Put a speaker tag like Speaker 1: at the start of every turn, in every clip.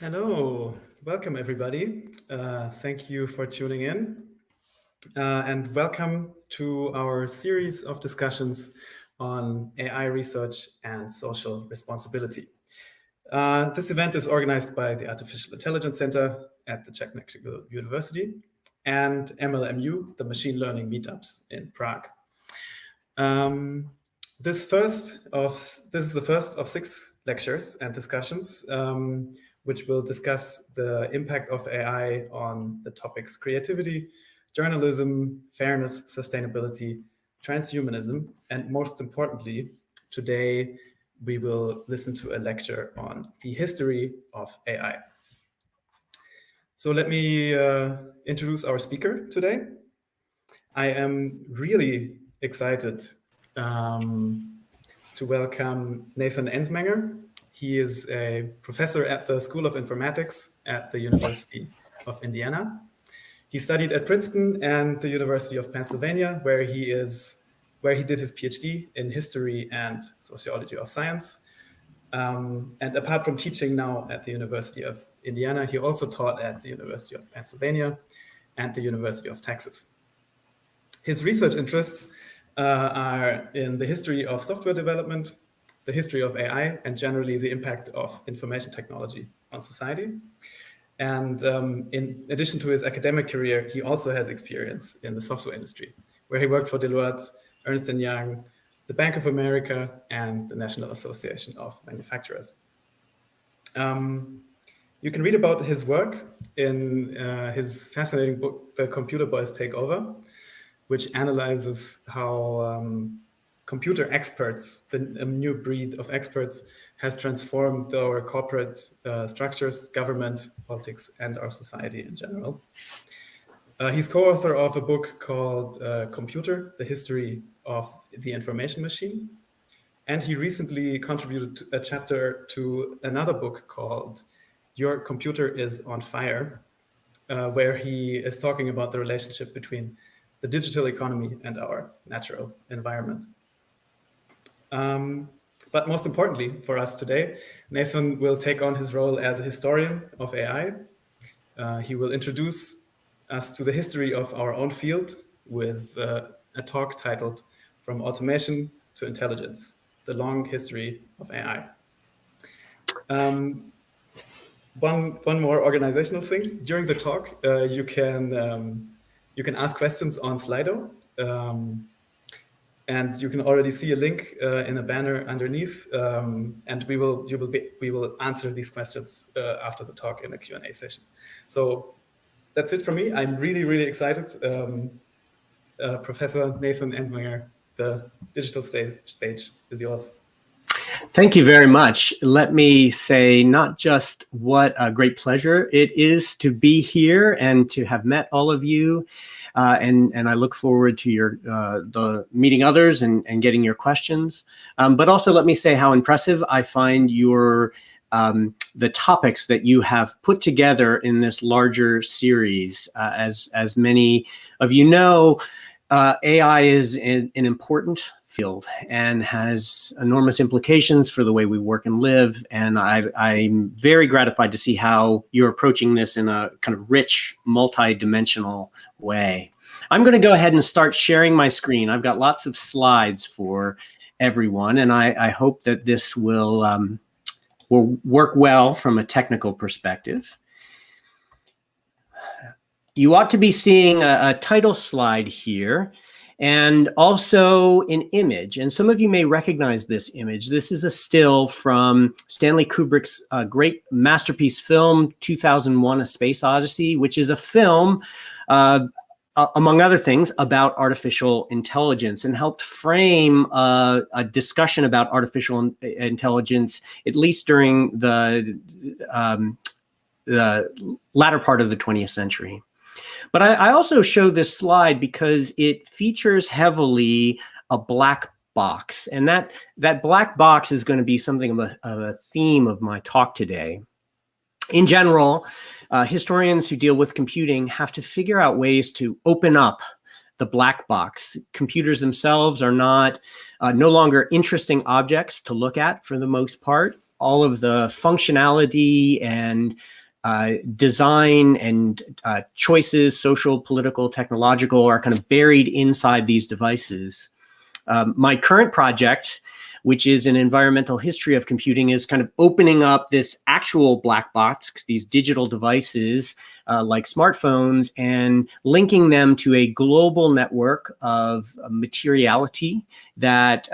Speaker 1: Hello, welcome everybody. Thank you for tuning in and welcome to our series of discussions on AI research and social responsibility. This event is organized by the Artificial Intelligence Center at the Czech National University and MLMU, the Machine Learning Meetups in Prague. This is the first of 6 lectures and discussions which will discuss the impact of AI on the topics creativity, journalism, fairness, sustainability, transhumanism, and most importantly, today we will listen to a lecture on the history of AI. So let me introduce our speaker today. I am really excited to welcome Nathan Ensmenger. He is a professor at the School of Informatics at the University of Indiana. He studied at Princeton and the University of Pennsylvania, where he did his PhD in history and sociology of science. And apart from teaching now at the University of Indiana, he also taught at the University of Pennsylvania and the University of Texas. His research interests are in the history of software development, the history of AI, and generally the impact of information technology on society. And in addition to his academic career, he also has experience in the software industry, where he worked for Deloitte, Ernst & Young, the Bank of America, and the National Association of Manufacturers. You can read about his work in his fascinating book, The Computer Boys Take Over, which analyzes how computer experts, a new breed of experts, has transformed our corporate structures, government, politics, and our society in general. He's co-author of a book called Computer, the History of the Information Machine. And he recently contributed a chapter to another book called Your Computer is on Fire, where he is talking about the relationship between the digital economy and our natural environment. But most importantly for us today, Nathan will take on his role as a historian of AI. He will introduce us to the history of our own field with a talk titled From Automation to Intelligence, the Long History of AI. One more organizational thing. During the talk, you can ask questions on Slido. And you can already see a link in a banner underneath, and we will answer these questions after the talk in a Q&A session. So that's it for me. I'm really excited. Professor Nathan Ensmenger, the digital stage is yours.
Speaker 2: Thank you very much. Let me say not just what a great pleasure it is to be here and to have met all of you, and I look forward to the meeting others and getting your questions. But also let me say how impressive I find the topics that you have put together in this larger series. As many of you know, AI is an important field and has enormous implications for the way we work and live. And I'm very gratified to see how you're approaching this in a kind of rich, multi-dimensional way. I'm going to go ahead and start sharing my screen. I've got lots of slides for everyone, and I hope that this will work well from a technical perspective. You ought to be seeing a title slide here, and also an image. And some of you may recognize this image. This is a still from Stanley Kubrick's great masterpiece film, 2001: A Space Odyssey, which is a film, among other things, about artificial intelligence, and helped frame a discussion about artificial intelligence, at least during the latter part of the 20th century. But I also show this slide because it features heavily a black box. And that black box is going to be something of a theme of my talk today. In general, historians who deal with computing have to figure out ways to open up the black box. Computers themselves are no longer interesting objects to look at for the most part. All of the functionality and design and choices, social, political, technological, are kind of buried inside these devices. My current project, which is an environmental history of computing, is kind of opening up this actual black box, these digital devices like smartphones, and linking them to a global network of materiality that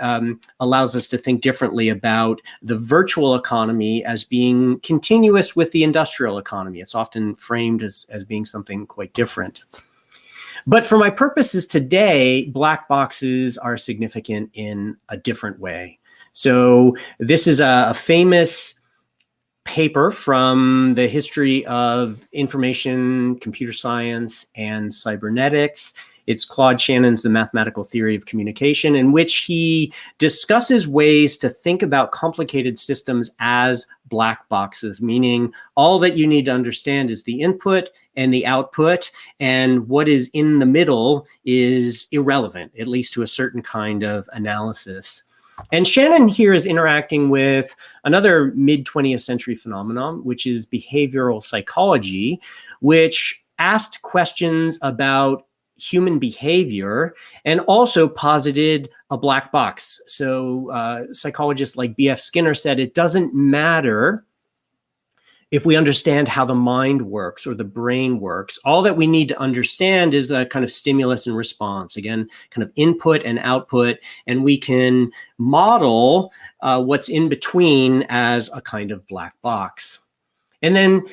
Speaker 2: allows us to think differently about the virtual economy as being continuous with the industrial economy. It's often framed as being something quite different. But for my purposes today, black boxes are significant in a different way. So this is a famous paper from the history of information, computer science, and cybernetics. It's Claude Shannon's The Mathematical Theory of Communication, in which he discusses ways to think about complicated systems as black boxes, meaning all that you need to understand is the input and the output, and what is in the middle is irrelevant, at least to a certain kind of analysis. And Shannon here is interacting with another mid-20th century phenomenon, which is behavioral psychology, which asked questions about human behavior and also posited a black box. So psychologists like B.F. Skinner said it doesn't matter if we understand how the mind works or the brain works. All that we need to understand is a kind of stimulus and response, again, kind of input and output, and we can model what's in between as a kind of black box. And then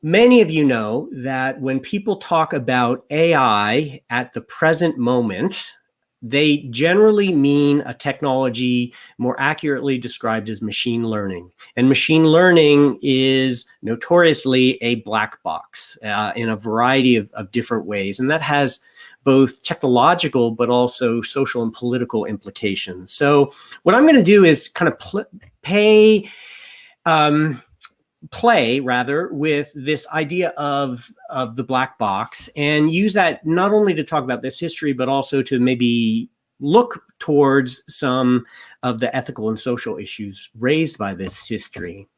Speaker 2: many of you know that when people talk about AI at the present moment, they generally mean a technology more accurately described as machine learning. And machine learning is notoriously a black box in a variety of different ways. And that has both technological, but also social and political implications. So what I'm going to do is kind of play with this idea of the black box and use that not only to talk about this history, but also to maybe look towards some of the ethical and social issues raised by this history.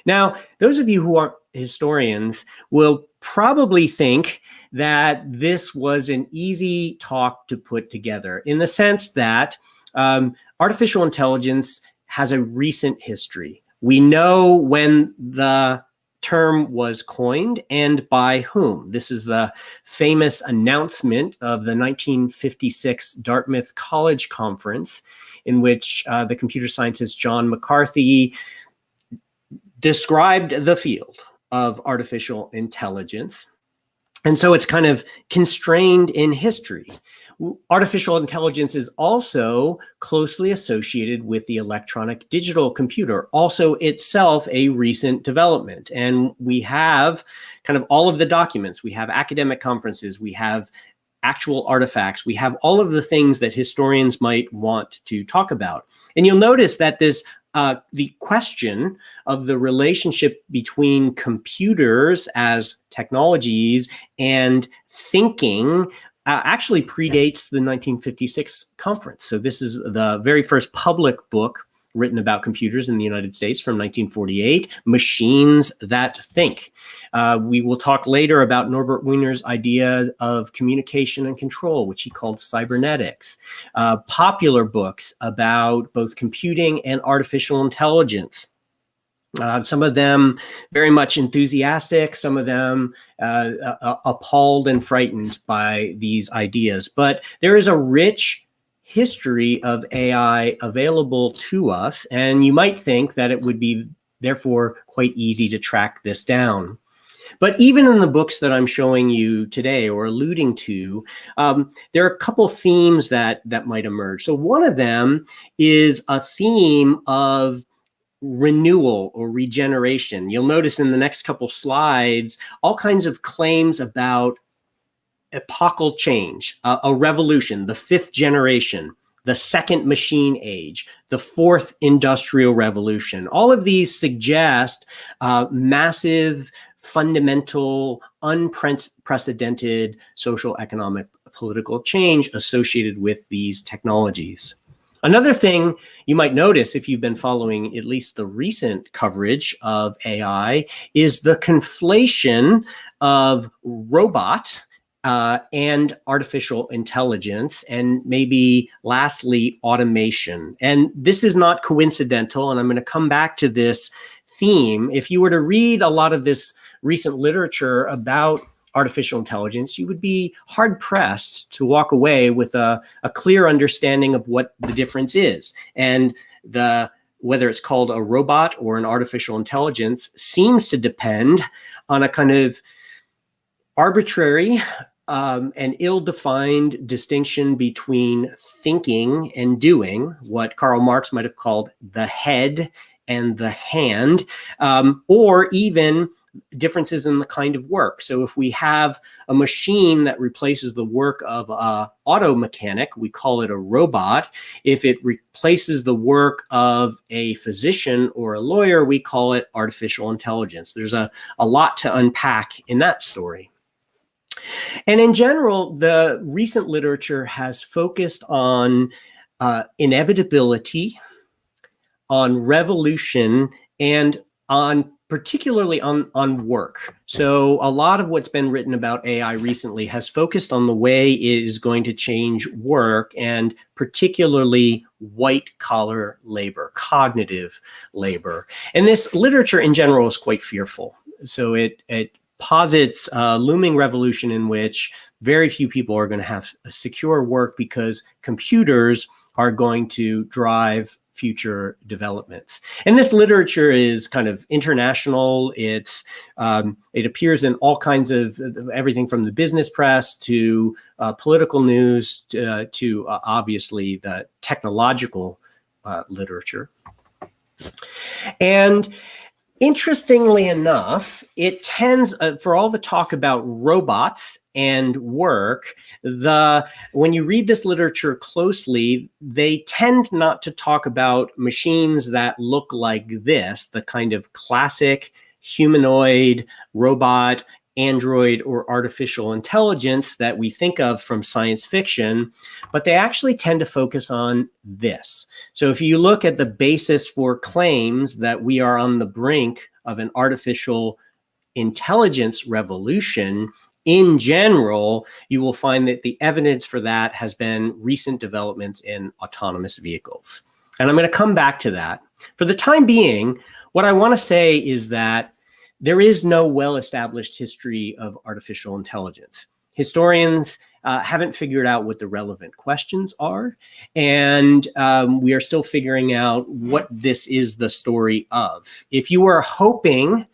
Speaker 2: Now, those of you who aren't historians will probably think that this was an easy talk to put together, in the sense that artificial intelligence has a recent history. We know when the term was coined and by whom. This is the famous announcement of the 1956 Dartmouth College Conference, in which the computer scientist John McCarthy described the field of artificial intelligence. And so it's kind of constrained in history. Artificial intelligence is also closely associated with the electronic digital computer, also itself a recent development. And we have kind of all of the documents. We have academic conferences. We have actual artifacts. We have all of the things that historians might want to talk about. And you'll notice that this the question of the relationship between computers as technologies and thinking actually predates the 1956 conference. So this is the very first public book written about computers in the United States from 1948, Machines That Think. We will talk later about Norbert Wiener's idea of communication and control, which he called cybernetics. Popular books about both computing and artificial intelligence. Some of them very much enthusiastic, some of them appalled and frightened by these ideas. But there is a rich history of AI available to us, and you might think that it would be therefore quite easy to track this down. But even in the books that I'm showing you today or alluding to, there are a couple themes that might emerge. So one of them is a theme of renewal or regeneration. You'll notice in the next couple slides all kinds of claims about epochal change, a revolution, the fifth generation, the second machine age, the fourth industrial revolution. All of these suggest massive, fundamental, unprecedented social, economic, political change associated with these technologies. Another thing you might notice if you've been following at least the recent coverage of AI is the conflation of robot and artificial intelligence, and maybe lastly, automation. And this is not coincidental, and I'm going to come back to this theme. If you were to read a lot of this recent literature about artificial intelligence, you would be hard-pressed to walk away with a clear understanding of what the difference is. And whether it's called a robot or an artificial intelligence seems to depend on a kind of arbitrary and ill-defined distinction between thinking and doing, what Karl Marx might have called the head and the hand, or even differences in the kind of work. So if we have a machine that replaces the work of an auto mechanic, we call it a robot. If it replaces the work of a physician or a lawyer, we call it artificial intelligence. There's a lot to unpack in that story. And in general, the recent literature has focused on inevitability, on revolution, and particularly on work. So a lot of what's been written about AI recently has focused on the way it is going to change work, and particularly white-collar labor, cognitive labor. And this literature in general is quite fearful. So it posits a looming revolution in which very few people are going to have secure work because computers are going to drive future developments. And this literature is kind of international. It appears in all kinds of everything from the business press to political news to obviously the technological literature. And interestingly enough, it tends, for all the talk about robots and work, when you read this literature closely, they tend not to talk about machines that look like this, the kind of classic humanoid, robot, android, or artificial intelligence that we think of from science fiction, but they actually tend to focus on this. So if you look at the basis for claims that we are on the brink of an artificial intelligence revolution, in general, you will find that the evidence for that has been recent developments in autonomous vehicles. And I'm going to come back to that. For the time being, what I want to say is that there is no well-established history of artificial intelligence. Historians haven't figured out what the relevant questions are, and we are still figuring out what this is the story of. If you are hoping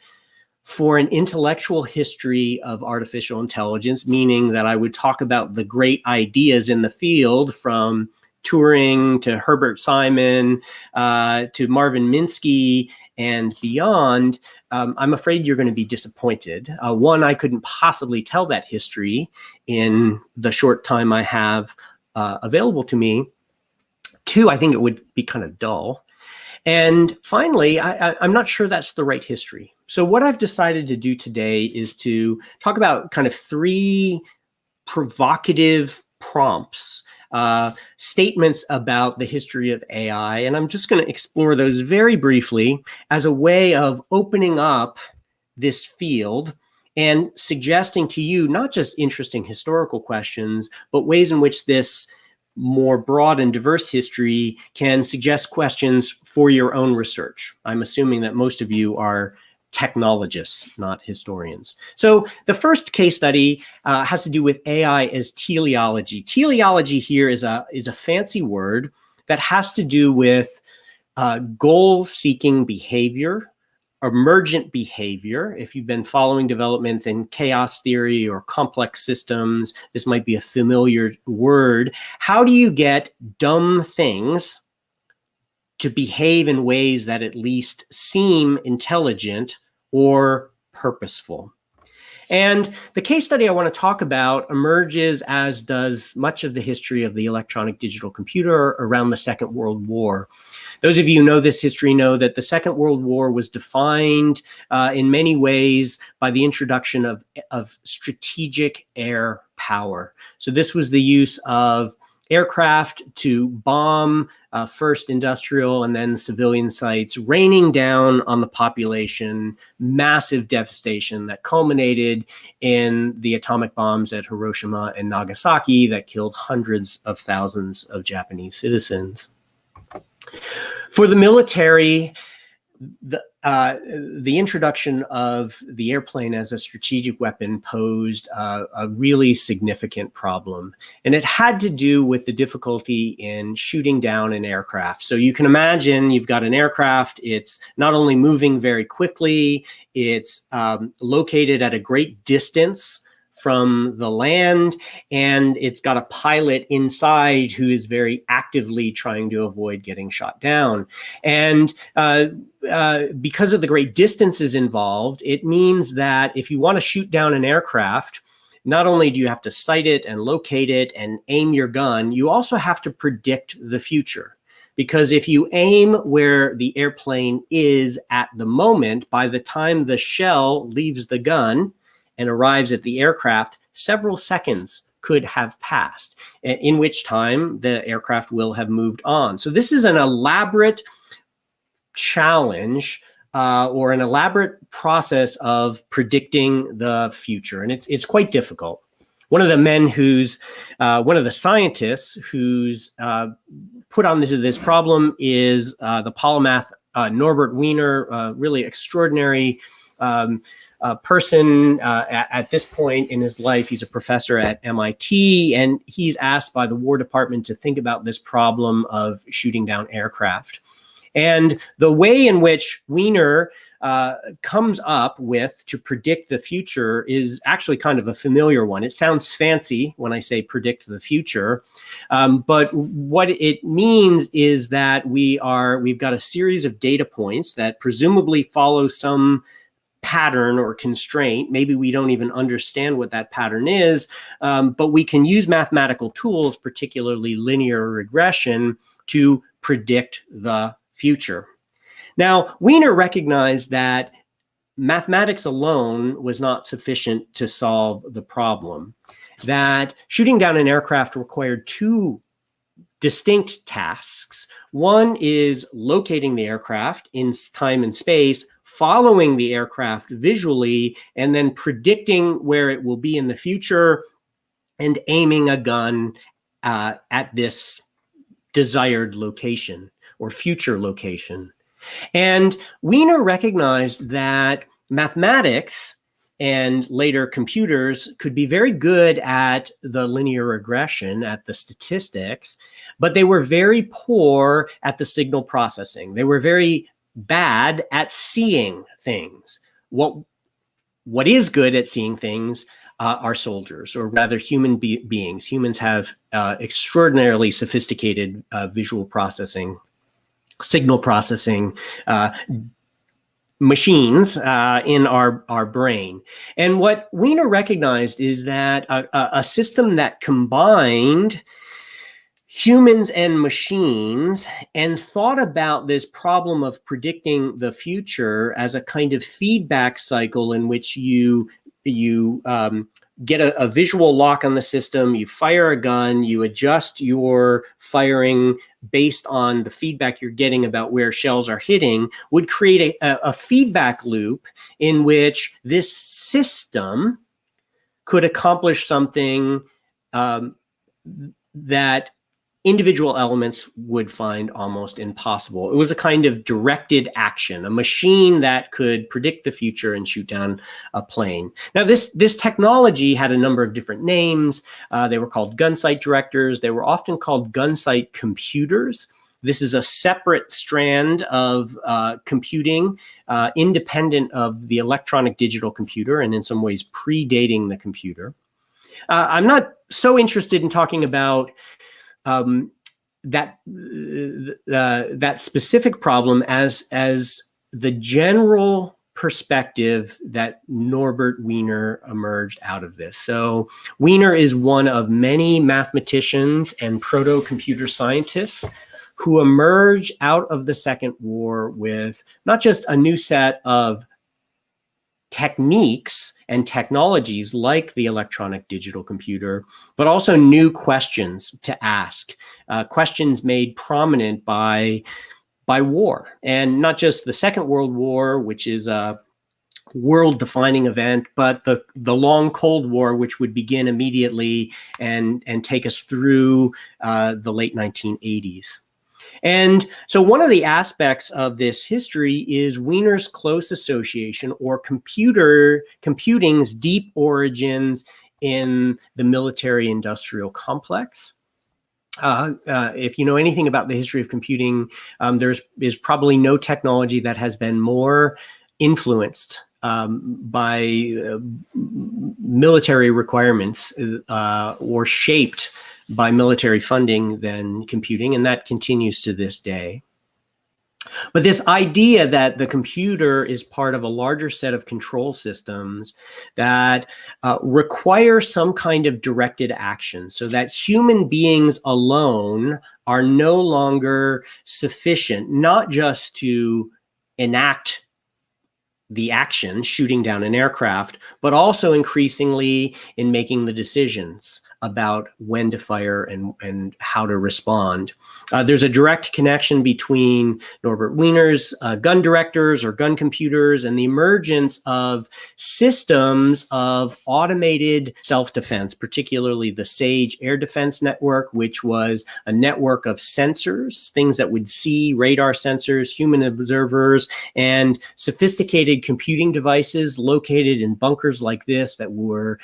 Speaker 2: for an intellectual history of artificial intelligence, meaning that I would talk about the great ideas in the field from Turing to Herbert Simon to Marvin Minsky and beyond, I'm afraid you're going to be disappointed. One, I couldn't possibly tell that history in the short time I have available to me. Two, I think it would be kind of dull. And finally, I'm not sure that's the right history. So what I've decided to do today is to talk about kind of three provocative prompts, statements about the history of AI. And I'm just going to explore those very briefly as a way of opening up this field and suggesting to you not just interesting historical questions, but ways in which this more broad and diverse history can suggest questions for your own research. I'm assuming that most of you are technologists, not historians. So the first case study has to do with AI as teleology. Teleology here is a fancy word that has to do with goal-seeking behavior, emergent behavior. If you've been following developments in chaos theory or complex systems, this might be a familiar word. How do you get dumb things to behave in ways that at least seem intelligent or purposeful? And the case study I want to talk about emerges, as does much of the history of the electronic digital computer, around the Second World War. Those of you who know this history know that the Second World War was defined in many ways by the introduction of strategic air power. So this was the use of aircraft to bomb first industrial and then civilian sites, raining down on the population, massive devastation that culminated in the atomic bombs at Hiroshima and Nagasaki that killed hundreds of thousands of Japanese citizens. For the military, the introduction of the airplane as a strategic weapon posed a really significant problem. And it had to do with the difficulty in shooting down an aircraft. So you can imagine you've got an aircraft, it's not only moving very quickly, it's located at a great distance from the land, and it's got a pilot inside who is very actively trying to avoid getting shot down. And because of the great distances involved, it means that if you want to shoot down an aircraft, not only do you have to sight it and locate it and aim your gun, you also have to predict the future. Because if you aim where the airplane is at the moment, by the time the shell leaves the gun and arrives at the aircraft, several seconds could have passed, in which time the aircraft will have moved on. So this is an elaborate challenge or an elaborate process of predicting the future. And it's quite difficult. One of the men who's, one of the scientists who's put onto this problem is the polymath Norbert Wiener, really extraordinary person at this point in his life. He's a professor at MIT, and he's asked by the War Department to think about this problem of shooting down aircraft. And the way in which Wiener comes up with to predict the future is actually kind of a familiar one. It sounds fancy when I say predict the future, but what it means is that we've got a series of data points that presumably follow some pattern or constraint. Maybe we don't even understand what that pattern is, but we can use mathematical tools, particularly linear regression, to predict the future. Now, Wiener recognized that mathematics alone was not sufficient to solve the problem, that shooting down an aircraft required two distinct tasks. One is locating the aircraft in time and space, following the aircraft visually, and then predicting where it will be in the future and aiming a gun at this desired location or future location. And Wiener recognized that mathematics and later computers could be very good at the linear regression, at the statistics, but they were very poor at the signal processing. They were very bad at seeing things. What is good at seeing things are soldiers, or rather human beings. Humans have extraordinarily sophisticated visual processing, signal processing machines in our brain. And what Wiener recognized is that a system that combined humans and machines and thought about this problem of predicting the future as a kind of feedback cycle in which you get a visual lock on the system, you fire a gun, you adjust your firing based on the feedback you're getting about where shells are hitting, would create a feedback loop in which this system could accomplish something that individual elements would find almost impossible. It was a kind of directed action, a machine that could predict the future and shoot down a plane. Now, this technology had a number of different names. They were called gun sight directors. They were often called gun sight computers. This is a separate strand of computing, independent of the electronic digital computer, and in some ways predating the computer. I'm not so interested in talking about that specific problem as the general perspective that Norbert Wiener emerged out of this. So Wiener is one of many mathematicians and proto-computer scientists who emerged out of the Second War with not just a new set of techniques and technologies like the electronic digital computer, but also new questions to ask, questions made prominent by war. And not just the Second World War, which is a world-defining event, but the long Cold War, which would begin immediately and take us through the late 1980s. And so one of the aspects of this history is Wiener's close association or computing's deep origins in the military-industrial complex. If you know anything about the history of computing, there's probably no technology that has been more influenced by military requirements or shaped by military funding than computing, and that continues to this day. But this idea that the computer is part of a larger set of control systems that require some kind of directed action, so that human beings alone are no longer sufficient, not just to enact the action, shooting down an aircraft, but also increasingly in making the decisions about when to fire and how to respond. There's a direct connection between Norbert Wiener's gun directors or gun computers and the emergence of systems of automated self-defense, particularly the SAGE air defense network, which was a network of sensors, things that would see, radar sensors, human observers, and sophisticated computing devices located in bunkers like this that were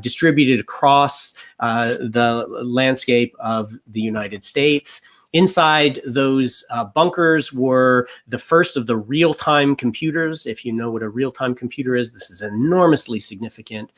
Speaker 2: distributed across the landscape of the United States. Inside those bunkers were the first of the real-time computers. If you know what a real-time computer is, this is an enormously significant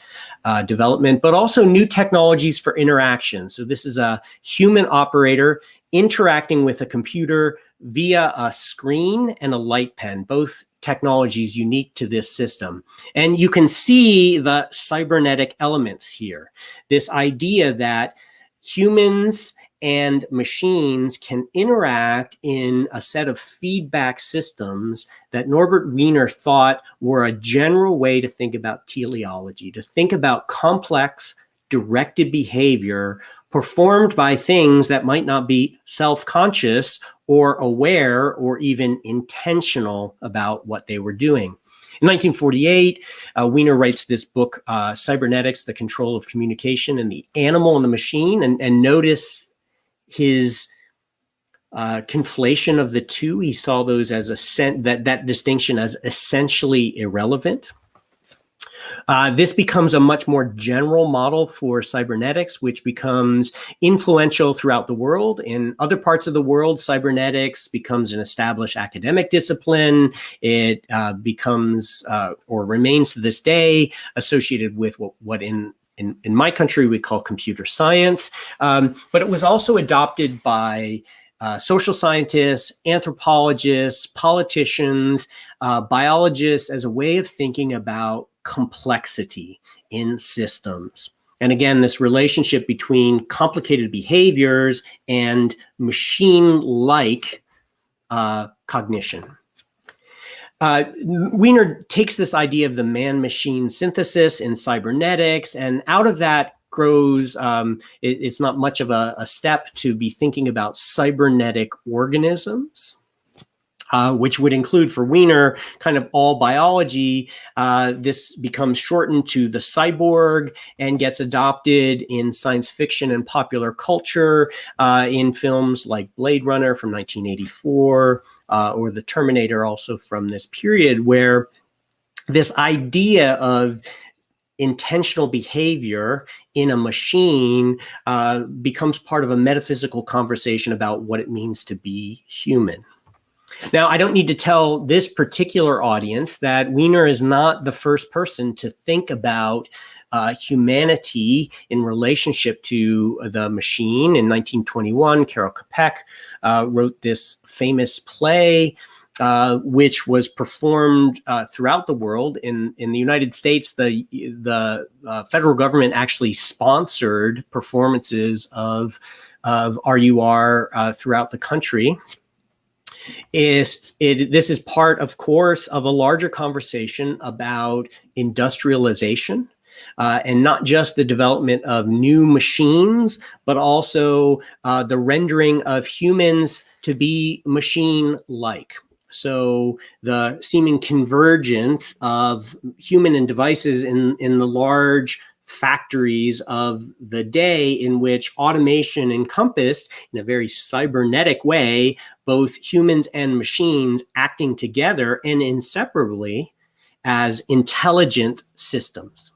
Speaker 2: development, but also new technologies for interaction. So this is a human operator interacting with a computer via a screen and a light pen, both technologies unique to this system. And you can see the cybernetic elements here. This idea that humans and machines can interact in a set of feedback systems that Norbert Wiener thought were a general way to think about teleology, to think about complex, directed behavior performed by things that might not be self-conscious or aware or even intentional about what they were doing. In 1948, Wiener writes this book, Cybernetics, The Control of Communication and the Animal and the Machine, and notice his conflation of the two. He saw those as that distinction as essentially irrelevant. This becomes a much more general model for cybernetics, which becomes influential throughout the world. In other parts of the world, cybernetics becomes an established academic discipline. It becomes or remains to this day associated with what in my country we call computer science. But it was also adopted by social scientists, anthropologists, politicians, biologists as a way of thinking about complexity in systems. And again, this relationship between complicated behaviors and machine-like cognition. Wiener takes this idea of the man-machine synthesis in cybernetics, and out of that grows, it's not much of a step to be thinking about cybernetic organisms, which would include for Wiener kind of all biology. This becomes shortened to the cyborg and gets adopted in science fiction and popular culture in films like Blade Runner from 1984 or The Terminator, also from this period, where this idea of intentional behavior in a machine becomes part of a metaphysical conversation about what it means to be human. Now, I don't need to tell this particular audience that Wiener is not the first person to think about humanity in relationship to the machine. In 1921, Karel Capek wrote this famous play, which was performed throughout the world. In the United States, the federal government actually sponsored performances of RUR throughout the country. This is part, of course, of a larger conversation about industrialization, and not just the development of new machines, but also the rendering of humans to be machine-like. So the seeming convergence of human and devices in the large factories of the day, in which automation encompassed, in a very cybernetic way, both humans and machines acting together and inseparably as intelligent systems.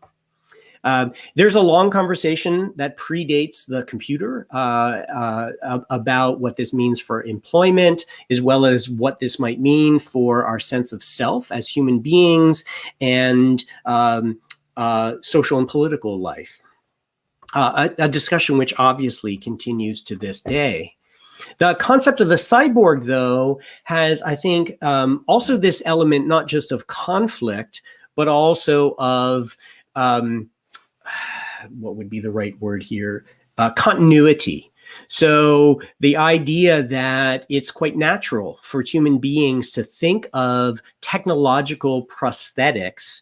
Speaker 2: There's a long conversation that predates the computer about what this means for employment, as well as what this might mean for our sense of self as human beings and social and political life. A discussion which obviously continues to this day. The concept of the cyborg, though, has, I think, also this element not just of conflict, but also of what would be the right word here? Continuity. So the idea that it's quite natural for human beings to think of technological prosthetics,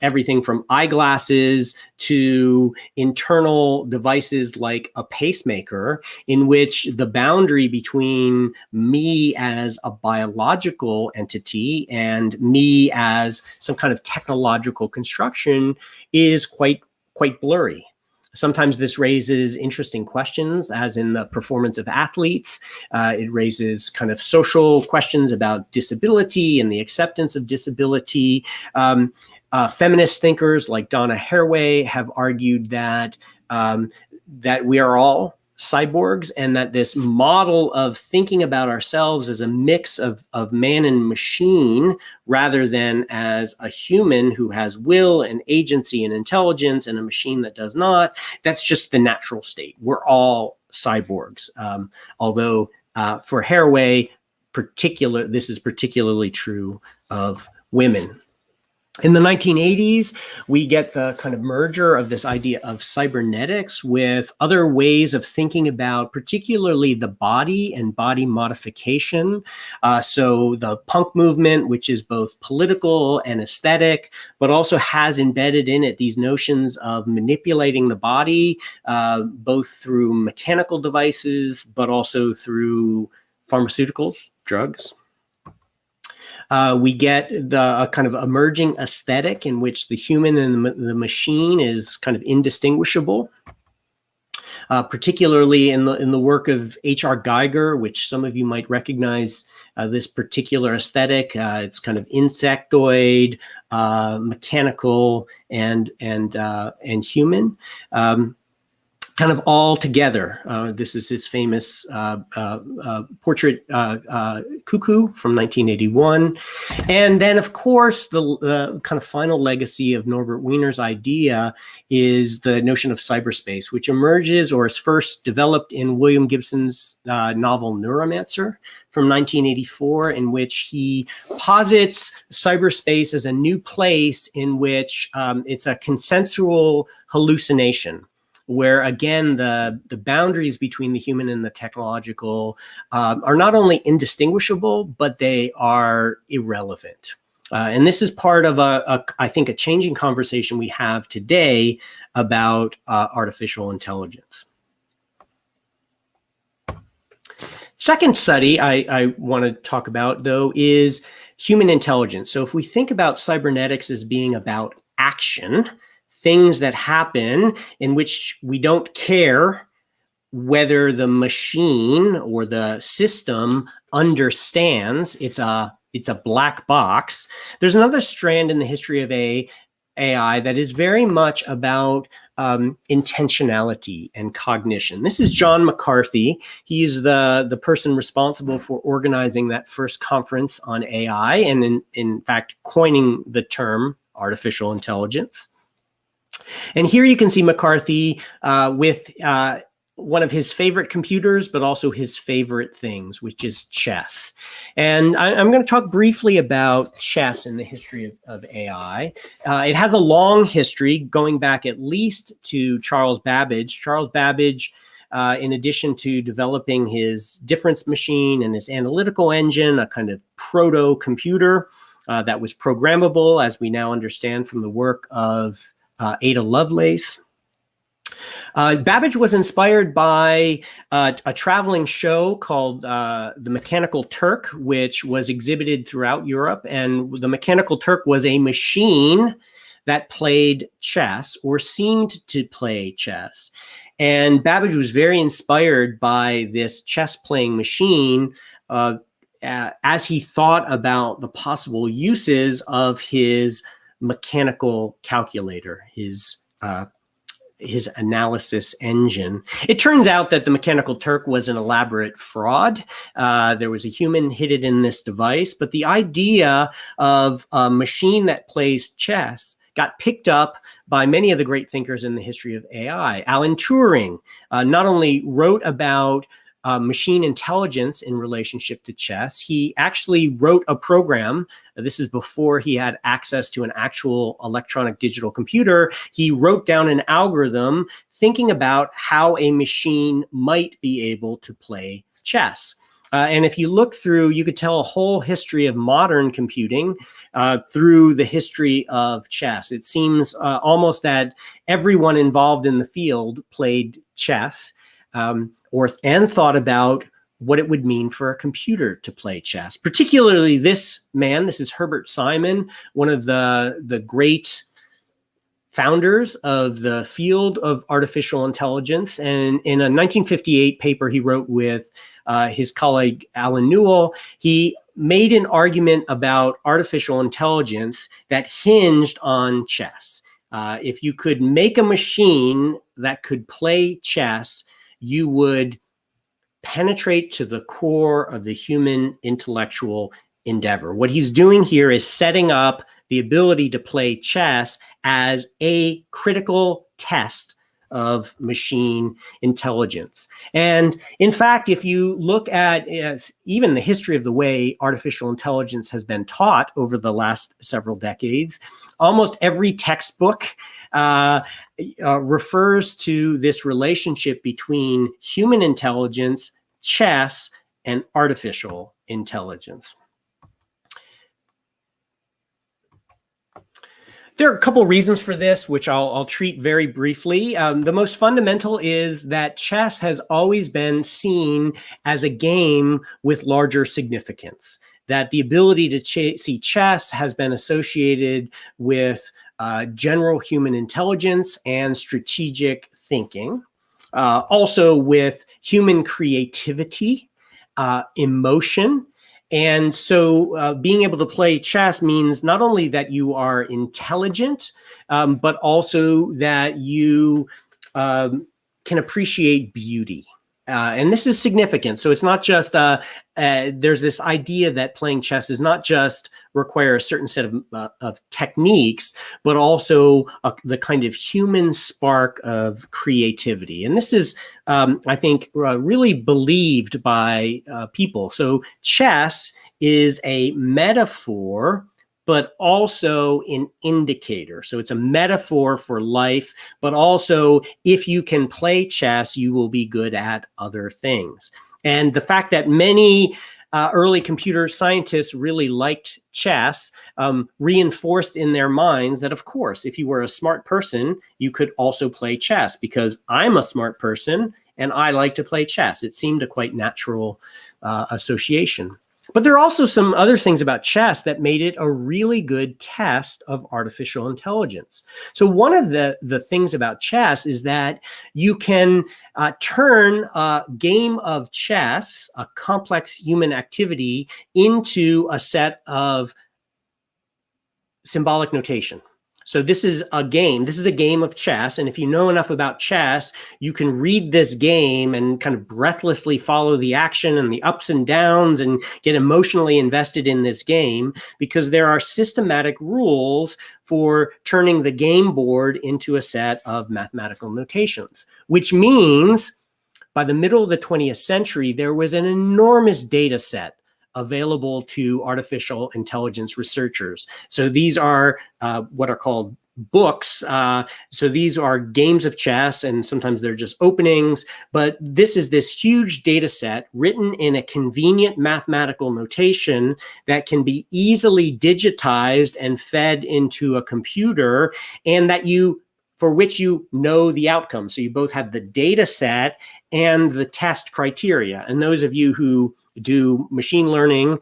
Speaker 2: everything from eyeglasses to internal devices like a pacemaker, in which the boundary between me as a biological entity and me as some kind of technological construction is quite blurry. Sometimes this raises interesting questions, as in the performance of athletes. It raises kind of social questions about disability and the acceptance of disability. Feminist thinkers like Donna Haraway have argued that that we are all cyborgs, and that this model of thinking about ourselves as a mix of man and machine, rather than as a human who has will and agency and intelligence and a machine that does not, that's just the natural state. We're all cyborgs. Although for Haraway, this is particularly true of women. In the 1980s, we get the kind of merger of this idea of cybernetics with other ways of thinking about particularly the body and body modification. So the punk movement, which is both political and aesthetic, but also has embedded in it these notions of manipulating the body, both through mechanical devices, but also through pharmaceuticals, drugs. We get the kind of emerging aesthetic in which the human and the machine is kind of indistinguishable, particularly in the work of H.R. Geiger, which some of you might recognize this particular aesthetic. It's kind of insectoid, mechanical, and human. Kind of all together. This is his famous portrait Cuckoo from 1981. And then, of course, the kind of final legacy of Norbert Wiener's idea is the notion of cyberspace, which emerges or is first developed in William Gibson's novel Neuromancer from 1984, in which he posits cyberspace as a new place in which it's a consensual hallucination, where, again, the boundaries between the human and the technological are not only indistinguishable, but they are irrelevant. And this is part of, I think, a changing conversation we have today about artificial intelligence. Second study I want to talk about, though, is human intelligence. So if we think about cybernetics as being about action, things that happen in which we don't care whether the machine or the system understands, it's a black box. There's another strand in the history of AI that is very much about intentionality and cognition. This is John McCarthy. He's the person responsible for organizing that first conference on AI, and in fact coining the term artificial intelligence. And here you can see McCarthy with one of his favorite computers, but also his favorite things, which is chess. And I'm going to talk briefly about chess in the history of AI. It has a long history, going back at least to Charles Babbage. Charles Babbage in addition to developing his difference machine and his analytical engine, a kind of proto-computer that was programmable, as we now understand from the work of Ada Lovelace. Babbage was inspired by a traveling show called The Mechanical Turk, which was exhibited throughout Europe. And the Mechanical Turk was a machine that played chess or seemed to play chess. And Babbage was very inspired by this chess playing machine as he thought about the possible uses of his mechanical calculator, his analysis engine. It turns out that the Mechanical Turk was an elaborate fraud. There was a human hidden in this device, but the idea of a machine that plays chess got picked up by many of the great thinkers in the history of AI. Alan Turing not only wrote about machine intelligence in relationship to chess, he actually wrote a program. This is before he had access to an actual electronic digital computer. He wrote down an algorithm thinking about how a machine might be able to play chess. And if you look through, you could tell a whole history of modern computing through the history of chess. It seems almost that everyone involved in the field played chess and thought about what it would mean for a computer to play chess. Particularly this man, this is Herbert Simon, one of the great founders of the field of artificial intelligence. And in a 1958 paper he wrote with his colleague Alan Newell, he made an argument about artificial intelligence that hinged on chess. If you could make a machine that could play chess, you would penetrate to the core of the human intellectual endeavor. What he's doing here is setting up the ability to play chess as a critical test of machine intelligence. And in fact, if you look at even the history of the way artificial intelligence has been taught over the last several decades, almost every textbook refers to this relationship between human intelligence, chess, and artificial intelligence. There are a couple reasons for this, which I'll treat very briefly. The most fundamental is that chess has always been seen as a game with larger significance, that the ability to see chess has been associated with general human intelligence and strategic thinking, also with human creativity, emotion. And so being able to play chess means not only that you are intelligent, but also that you can appreciate beauty. And this is significant. So it's not just, there's this idea that playing chess is not just require a certain set of techniques, but also the kind of human spark of creativity. And this is, I think, really believed by people. So chess is a metaphor, but also an indicator. So it's a metaphor for life, but also if you can play chess, you will be good at other things. And the fact that many early computer scientists really liked chess reinforced in their minds that, of course, if you were a smart person, you could also play chess, because I'm a smart person and I like to play chess. It seemed a quite natural association. But there are also some other things about chess that made it a really good test of artificial intelligence. So one of the things about chess is that you can turn a game of chess, a complex human activity, into a set of symbolic notation. So this is a game. This is a game of chess. And if you know enough about chess, you can read this game and kind of breathlessly follow the action and the ups and downs and get emotionally invested in this game, because there are systematic rules for turning the game board into a set of mathematical notations, which means by the middle of the 20th century, there was an enormous data set available to artificial intelligence researchers. So these are what are called books. So these are games of chess, and sometimes they're just openings, but this is this huge data set written in a convenient mathematical notation that can be easily digitized and fed into a computer, and that for which you know the outcome. So you both have the data set and the test criteria. And those of you who do machine learning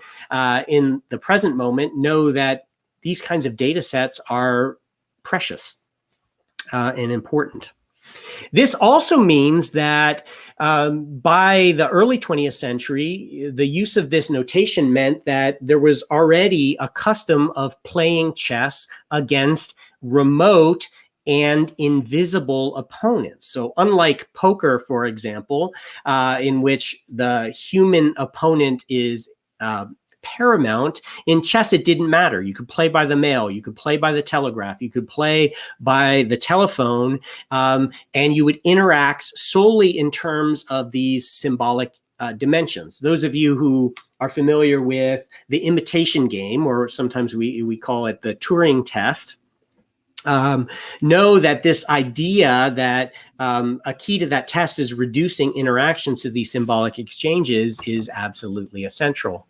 Speaker 2: in the present moment know that these kinds of data sets are precious and important. This also means that by the early 20th century, the use of this notation meant that there was already a custom of playing chess against remote and invisible opponents. So unlike poker, for example, in which the human opponent is paramount, in chess it didn't matter. You could play by the mail, you could play by the telegraph, you could play by the telephone, and you would interact solely in terms of these symbolic dimensions. Those of you who are familiar with the imitation game, or sometimes we call it the Turing test, know that this idea that a key to that test is reducing interactions to these symbolic exchanges is absolutely essential.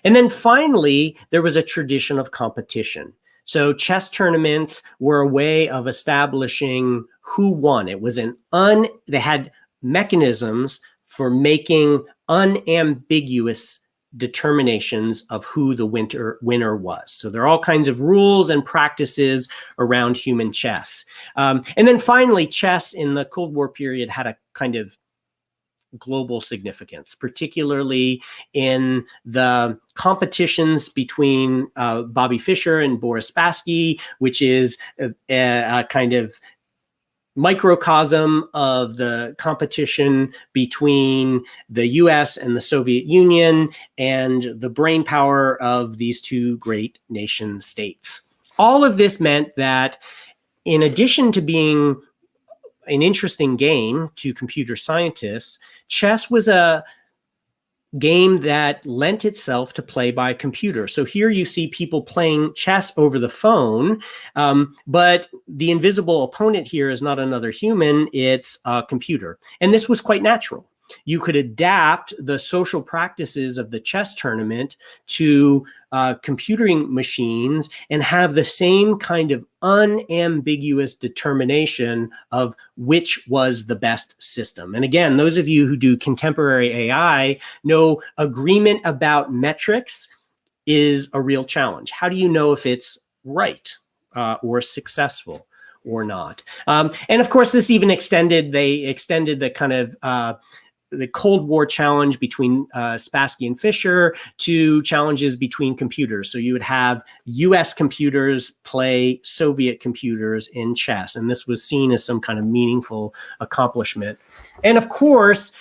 Speaker 2: And then finally, there was a tradition of competition. So chess tournaments were a way of establishing who won. It was they had mechanisms for making unambiguous determinations of who the winner was. So there are all kinds of rules and practices around human chess. And then finally, chess in the Cold War period had a kind of global significance, particularly in the competitions between Bobby Fischer and Boris Spassky, which is a kind of microcosm of the competition between the US and the Soviet Union and the brain power of these two great nation states. All of this meant that in addition to being an interesting game to computer scientists, chess was a game that lent itself to play by computer. So here you see people playing chess over the phone, but the invisible opponent here is not another human, it's a computer. And this was quite natural. You could adapt the social practices of the chess tournament to computing machines and have the same kind of unambiguous determination of which was the best system. And again, those of you who do contemporary AI know agreement about metrics is a real challenge. How do you know if it's right or successful or not? And of course, this even extended the kind of the Cold War challenge between Spassky and Fischer to challenges between computers. So you would have US computers play Soviet computers in chess, and this was seen as some kind of meaningful accomplishment. And of course,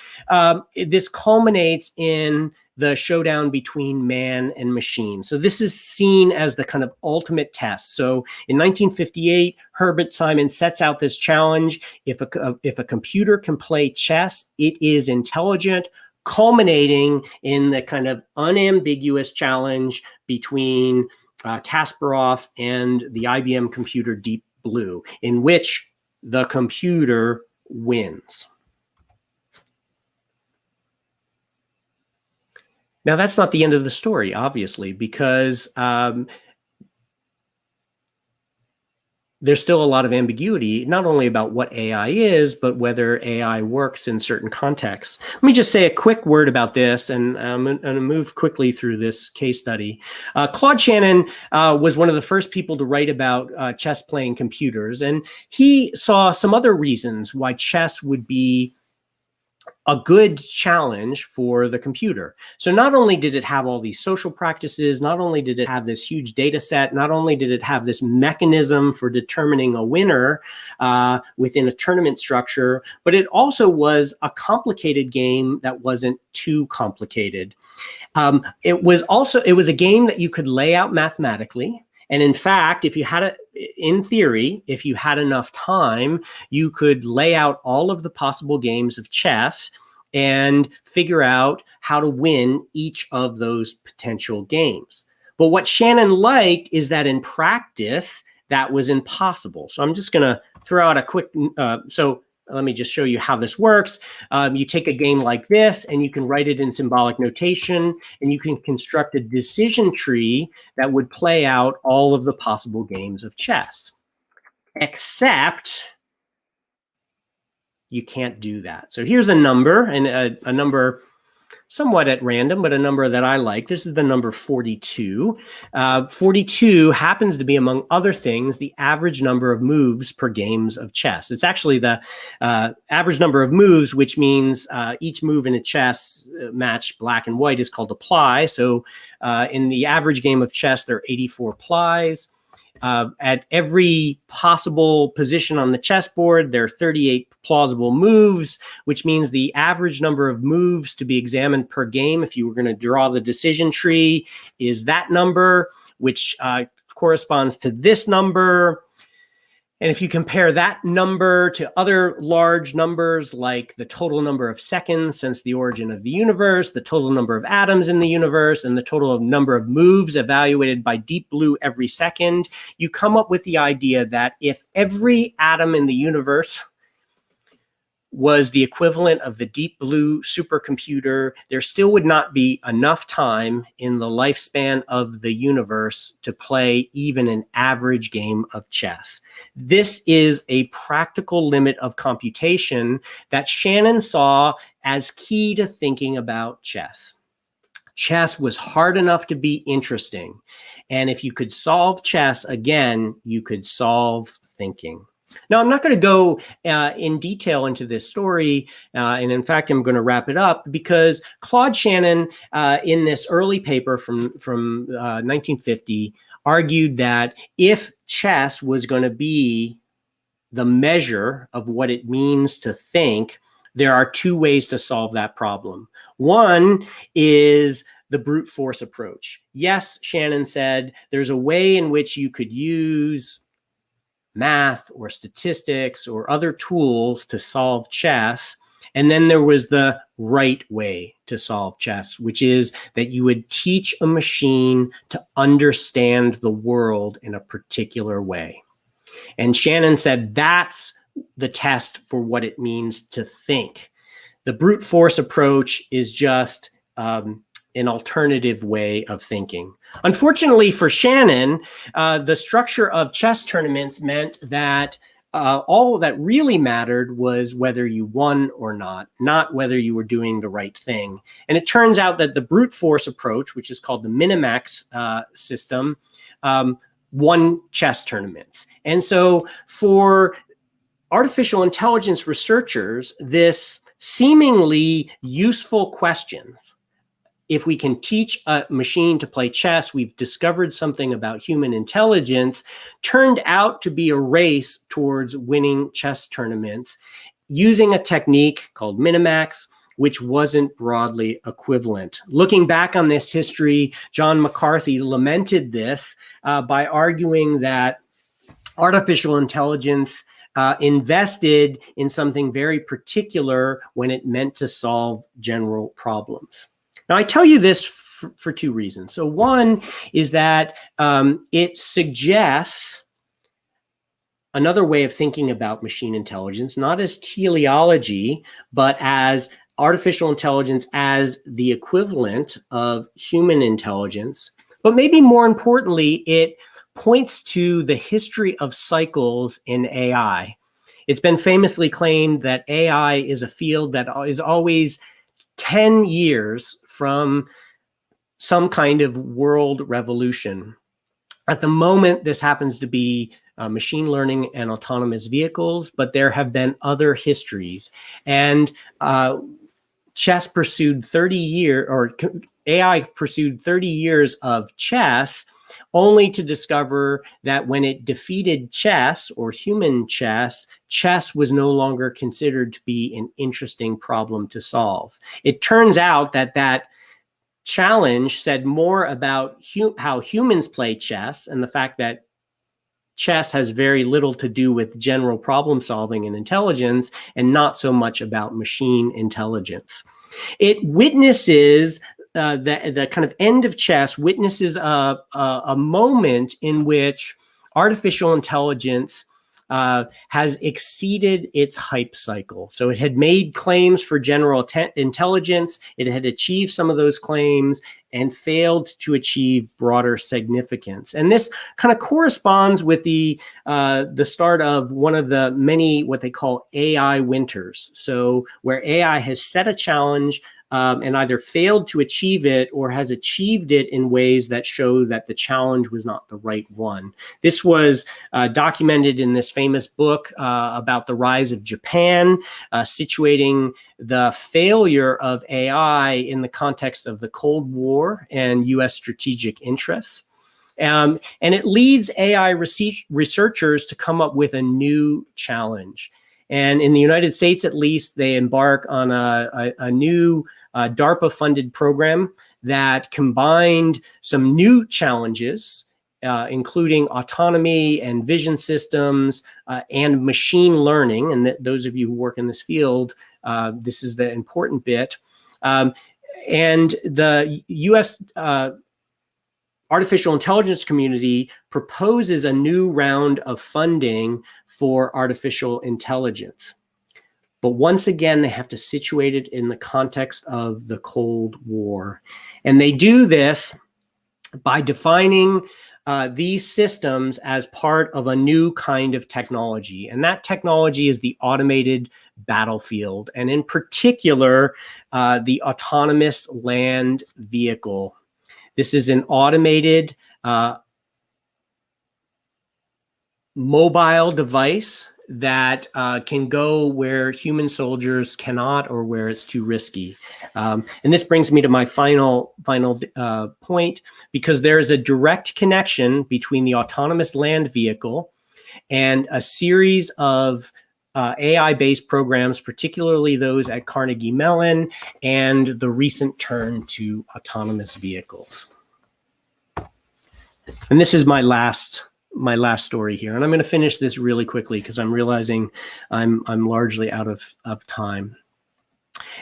Speaker 2: this culminates in the showdown between man and machine. So this is seen as the kind of ultimate test. So in 1958, Herbert Simon sets out this challenge. If a computer can play chess, it is intelligent, culminating in the kind of unambiguous challenge between Kasparov and the IBM computer Deep Blue, in which the computer wins. Now, that's not the end of the story, obviously, because there's still a lot of ambiguity, not only about what AI is, but whether AI works in certain contexts. Let me just say a quick word about this, and I'm going to move quickly through this case study. Claude Shannon was one of the first people to write about chess-playing computers, and he saw some other reasons why chess would be a good challenge for the computer. So not only did it have all these social practices, not only did it have this huge data set, not only did it have this mechanism for determining a winner within a tournament structure, but it also was a complicated game that wasn't too complicated. It was a game that you could lay out mathematically. And in fact, in theory, if you had enough time, you could lay out all of the possible games of chess and figure out how to win each of those potential games. But what Shannon liked is that in practice, that was impossible. So I'm just going to throw out a quick, so let me just show you how this works. You take a game like this and you can write it in symbolic notation, and you can construct a decision tree that would play out all of the possible games of chess. Except you can't do that. So here's a number, and a number somewhat at random, but a number that I like. This is the number 42. 42 happens to be, among other things, the average number of moves per games of chess. It's actually the average number of moves, which means each move in a chess match, black and white, is called a ply. So in the average game of chess, there are 84 plies. At every possible position on the chessboard, there are 38 plausible moves, which means the average number of moves to be examined per game, if you were going to draw the decision tree, is that number, which corresponds to this number. And if you compare that number to other large numbers, like the total number of seconds since the origin of the universe, the total number of atoms in the universe, and the total number of moves evaluated by Deep Blue every second, you come up with the idea that if every atom in the universe was the equivalent of the Deep Blue supercomputer, there still would not be enough time in the lifespan of the universe to play even an average game of chess. This is a practical limit of computation that Shannon saw as key to thinking about chess. Chess was hard enough to be interesting, and if you could solve chess again, you could solve thinking. Now, I'm not going to go in detail into this story, and in fact, I'm going to wrap it up, because Claude Shannon, in this early paper from 1950, argued that if chess was going to be the measure of what it means to think, there are two ways to solve that problem. One is the brute force approach. Yes, Shannon said, there's a way in which you could use math or statistics or other tools to solve chess. And then there was the right way to solve chess, which is that you would teach a machine to understand the world in a particular way. And Shannon said that's the test for what it means to think. The brute force approach is just an alternative way of thinking. Unfortunately for Shannon, the structure of chess tournaments meant that all that really mattered was whether you won or not whether you were doing the right thing. And it turns out that the brute force approach, which is called the Minimax system, won chess tournaments. And so for artificial intelligence researchers, this seemingly useful questions, if we can teach a machine to play chess, we've discovered something about human intelligence, turned out to be a race towards winning chess tournaments using a technique called Minimax, which wasn't broadly equivalent. Looking back on this history, John McCarthy lamented this by arguing that artificial intelligence invested in something very particular when it meant to solve general problems. Now, I tell you this for two reasons. So one is that it suggests another way of thinking about machine intelligence, not as teleology, but as artificial intelligence as the equivalent of human intelligence. But maybe more importantly, it points to the history of cycles in AI. It's been famously claimed that AI is a field that is always 10 years from some kind of world revolution. At the moment, this happens to be machine learning and autonomous vehicles, but there have been other histories. And chess pursued 30 years, or AI pursued 30 years of chess, only to discover that when it defeated chess or human chess, chess was no longer considered to be an interesting problem to solve. It turns out that that challenge said more about how humans play chess and the fact that chess has very little to do with general problem solving and intelligence, and not so much about machine intelligence. It witnesses the kind of end of chess witnesses a moment in which artificial intelligence has exceeded its hype cycle. So it had made claims for general intelligence, it had achieved some of those claims, and failed to achieve broader significance. And this kind of corresponds with the start of one of the many what they call AI winters. So where AI has set a challenge and either failed to achieve it or has achieved it in ways that show that the challenge was not the right one. This was documented in this famous book about the rise of Japan, situating the failure of AI in the context of the Cold War and US strategic interests. And it leads AI researchers to come up with a new challenge. And in the United States, at least, they embark on a new DARPA-funded program that combined some new challenges, including autonomy and vision systems and machine learning. And those of you who work in this field, this is the important bit. And the U.S. artificial intelligence community proposes a new round of funding for artificial intelligence. But once again, they have to situate it in the context of the Cold War. And they do this by defining these systems as part of a new kind of technology. And that technology is the automated battlefield, and in particular, the autonomous land vehicle. This is an automated mobile device that can go where human soldiers cannot, or where it's too risky. And this brings me to my final point, because there is a direct connection between the autonomous land vehicle and a series of AI-based programs, particularly those at Carnegie Mellon, and the recent turn to autonomous vehicles. And this is my last story here, and I'm going to finish this really quickly because I'm realizing I'm largely out of time.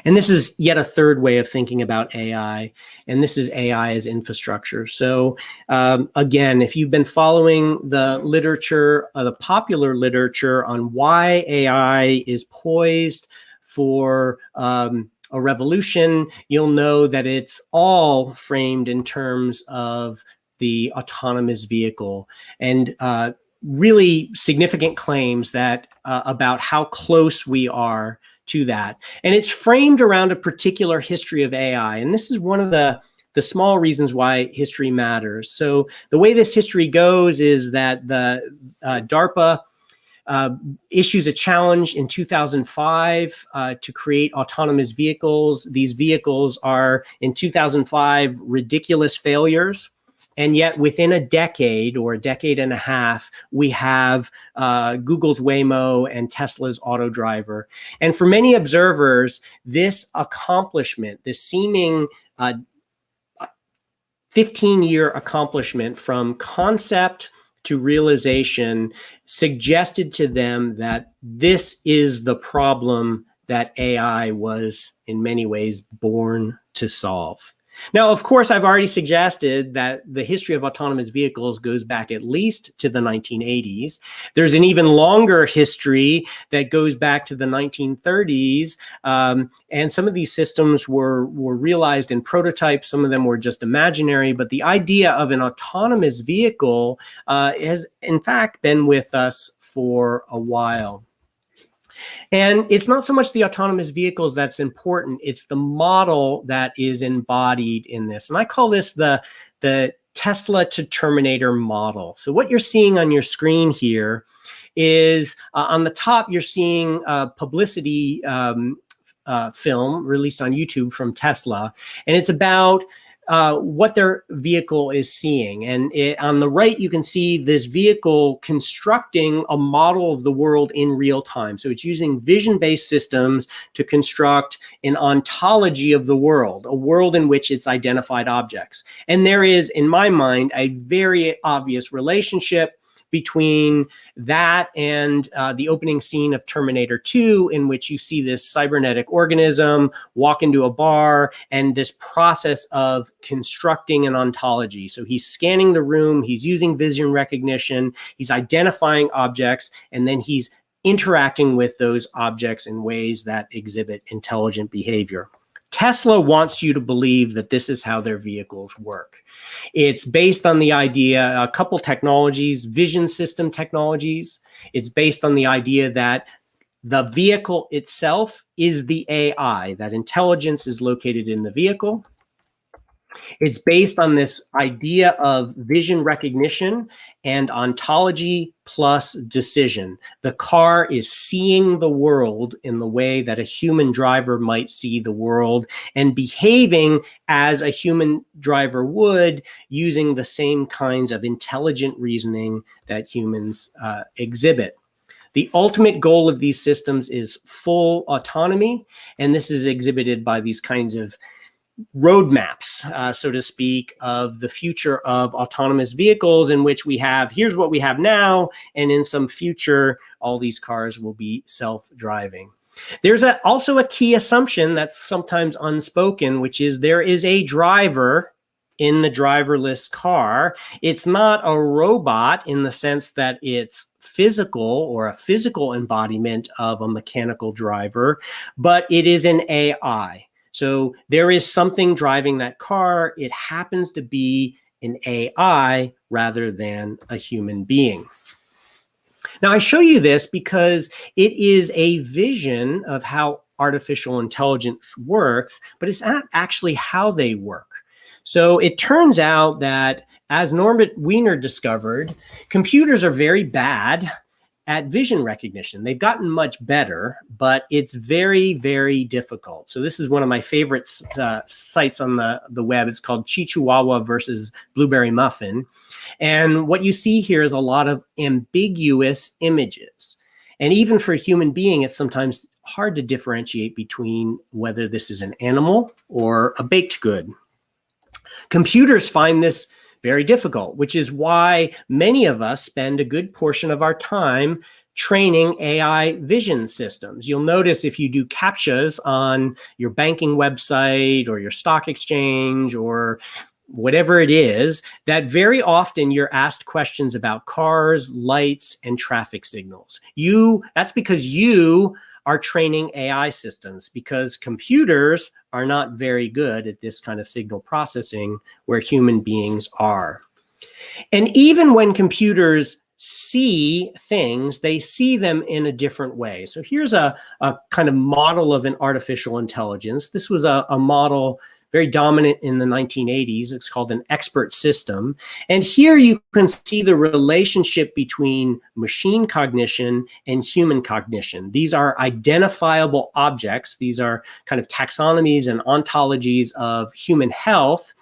Speaker 2: And this is yet a third way of thinking about AI, and this is AI as infrastructure. So again, if you've been following the literature, the popular literature on why AI is poised for a revolution, you'll know that it's all framed in terms of the autonomous vehicle, and really significant claims that about how close we are to that. And it's framed around a particular history of AI. And this is one of the small reasons why history matters. So the way this history goes is that the DARPA issues a challenge in 2005 to create autonomous vehicles. These vehicles are, in 2005, ridiculous failures. And yet within a decade or a decade and a half, we have Google's Waymo and Tesla's Autodriver. And for many observers, this accomplishment, this seeming 15-year accomplishment from concept to realization, suggested to them that this is the problem that AI was in many ways born to solve. Now, of course, I've already suggested that the history of autonomous vehicles goes back at least to the 1980s. There's an even longer history that goes back to the 1930s. And some of these systems were realized in prototypes. Some of them were just imaginary. But the idea of an autonomous vehicle has, in fact, been with us for a while. And it's not so much the autonomous vehicles that's important, it's the model that is embodied in this. And I call this the Tesla to Terminator model. So what you're seeing on your screen here is on the top, you're seeing a publicity film released on YouTube from Tesla. And it's about what their vehicle is seeing. And on the right, you can see this vehicle constructing a model of the world in real time. So it's using vision-based systems to construct an ontology of the world, a world in which it's identified objects. And there is, in my mind, a very obvious relationship between that and the opening scene of Terminator 2, in which you see this cybernetic organism walk into a bar and this process of constructing an ontology. So he's scanning the room, he's using vision recognition, he's identifying objects, and then he's interacting with those objects in ways that exhibit intelligent behavior. Tesla wants you to believe that this is how their vehicles work. It's based on the idea, a couple technologies, vision system technologies. It's based on the idea that the vehicle itself is the AI, that intelligence is located in the vehicle. It's based on this idea of vision recognition and ontology plus decision. The car is seeing the world in the way that a human driver might see the world and behaving as a human driver would, using the same kinds of intelligent reasoning that humans exhibit. The ultimate goal of these systems is full autonomy, and this is exhibited by these kinds of roadmaps, so to speak, of the future of autonomous vehicles, in which we have, here's what we have now, and in some future, all these cars will be self-driving. There's also a key assumption that's sometimes unspoken, which is there is a driver in the driverless car. It's not a robot in the sense that it's physical or a physical embodiment of a mechanical driver, but it is an AI. So there is something driving that car. It happens to be an AI rather than a human being. Now, I show you this because it is a vision of how artificial intelligence works, but it's not actually how they work. So it turns out that, as Norbert Wiener discovered, computers are very bad at vision recognition. They've gotten much better, but it's very, very difficult. So this is one of my favorite sites on the web. It's called Chihuahua versus Blueberry Muffin. And what you see here is a lot of ambiguous images. And even for a human being, it's sometimes hard to differentiate between whether this is an animal or a baked good. Computers find this very difficult, which is why many of us spend a good portion of our time training AI vision systems. You'll notice if you do CAPTCHAs on your banking website or your stock exchange or whatever it is, that very often you're asked questions about cars, lights, and traffic signals. That's because you are training AI systems, because computers are not very good at this kind of signal processing where human beings are. And even when computers see things, they see them in a different way. So here's a kind of model of an artificial intelligence. This was a model very dominant in the 1980s. It's called an expert system. And here you can see the relationship between machine cognition and human cognition. These are identifiable objects. These are kind of taxonomies and ontologies of human health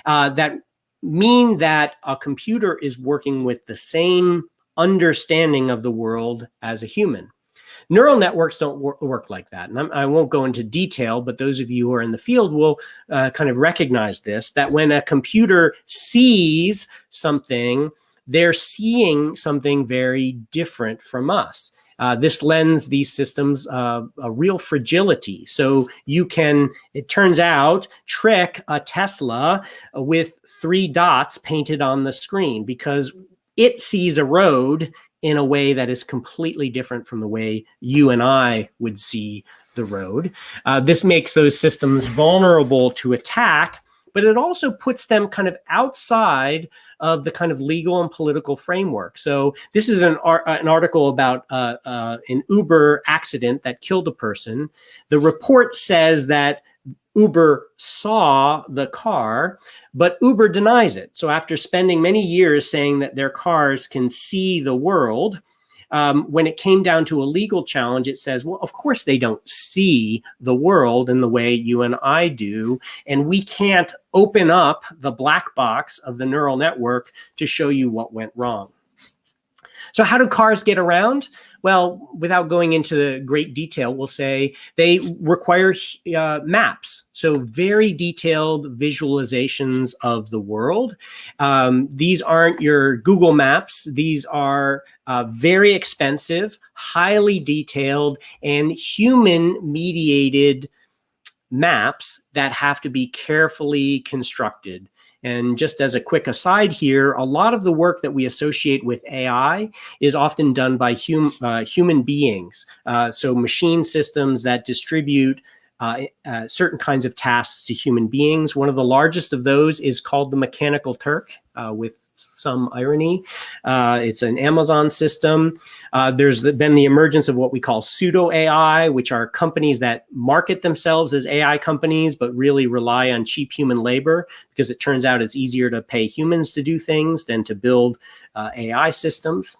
Speaker 2: that mean that a computer is working with the same understanding of the world as a human. Neural networks don't work like that. And I won't go into detail, but those of you who are in the field will kind of recognize this, that when a computer sees something, they're seeing something very different from us. This lends these systems a real fragility. So you can, it turns out, trick a Tesla with 3 dots painted on the screen because it sees a road in a way that is completely different from the way you and I would see the road. This makes those systems vulnerable to attack, but it also puts them kind of outside of the kind of legal and political framework. So this is an article about an Uber accident that killed a person. The report says that Uber saw the car, but Uber denies it. So after spending many years saying that their cars can see the world, when it came down to a legal challenge, it says, well, of course they don't see the world in the way you and I do, and we can't open up the black box of the neural network to show you what went wrong. So how do cars get around? Well, without going into great detail, we'll say they require maps. So very detailed visualizations of the world. These aren't your Google Maps. These are very expensive, highly detailed, and human-mediated maps that have to be carefully constructed. And just as a quick aside here, a lot of the work that we associate with AI is often done by human beings. So machine systems that distribute certain kinds of tasks to human beings. One of the largest of those is called the Mechanical Turk, with some irony. It's an Amazon system. There's been the emergence of what we call pseudo AI, which are companies that market themselves as AI companies, but really rely on cheap human labor, because it turns out it's easier to pay humans to do things than to build AI systems.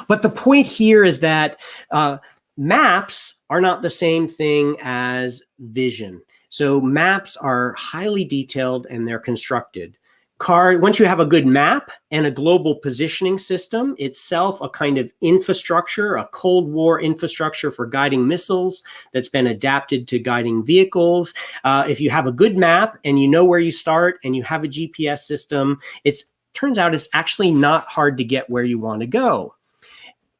Speaker 2: But the point here is that maps are not the same thing as vision. So maps are highly detailed and they're constructed. Once you have a good map and a global positioning system itself, a kind of infrastructure, a Cold War infrastructure for guiding missiles that's been adapted to guiding vehicles. If you have a good map and you know where you start and you have a GPS system, turns out it's actually not hard to get where you want to go,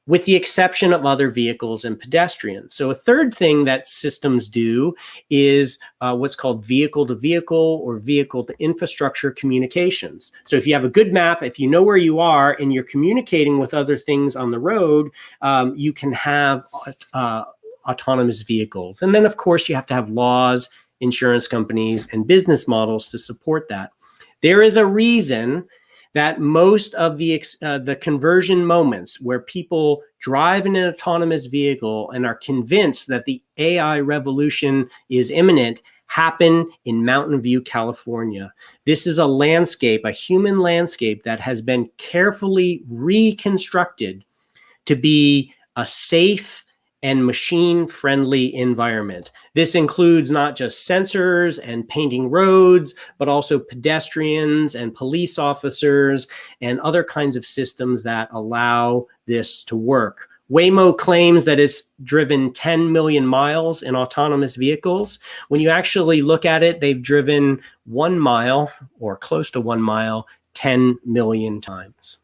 Speaker 2: with the exception of other vehicles and pedestrians. So a third thing that systems do is what's called vehicle-to-vehicle or vehicle-to-infrastructure communications. So if you have a good map, if you know where you are and you're communicating with other things on the road, you can have autonomous vehicles. And then, of course, you have to have laws, insurance companies, and business models to support that. There is a reason that most of the conversion moments where people drive in an autonomous vehicle and are convinced that the AI revolution is imminent happen in Mountain View, California. This is a landscape, a human landscape that has been carefully reconstructed to be a safe and machine-friendly environment. This includes not just sensors and painting roads, but also pedestrians and police officers and other kinds of systems that allow this to work. Waymo claims that it's driven 10 million miles in autonomous vehicles. When you actually look at it, they've driven 1 mile or close to 1 mile 10 million times.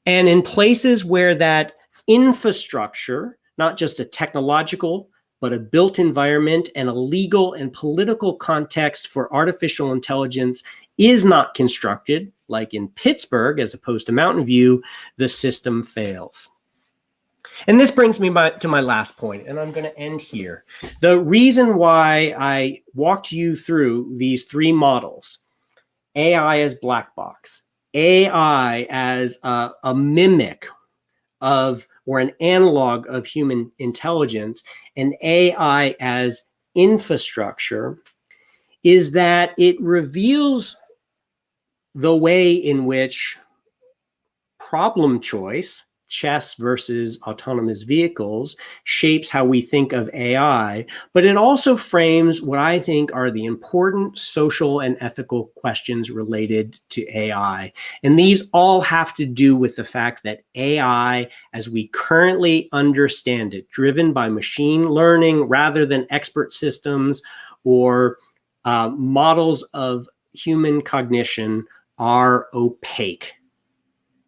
Speaker 2: And in places where that infrastructure, not just a technological, but a built environment and a legal and political context for artificial intelligence is not constructed, like in Pittsburgh, as opposed to Mountain View, the system fails. And this brings me to my last point, and I'm going to end here. The reason why I walked you through these three models, AI as black box, AI as a mimic of or an analog of human intelligence, and AI as infrastructure, is that it reveals the way in which problem choice, chess versus autonomous vehicles, shapes how we think of AI, but it also frames what I think are the important social and ethical questions related to AI. And these all have to do with the fact that AI, as we currently understand it, driven by machine learning rather than expert systems or models of human cognition, are opaque.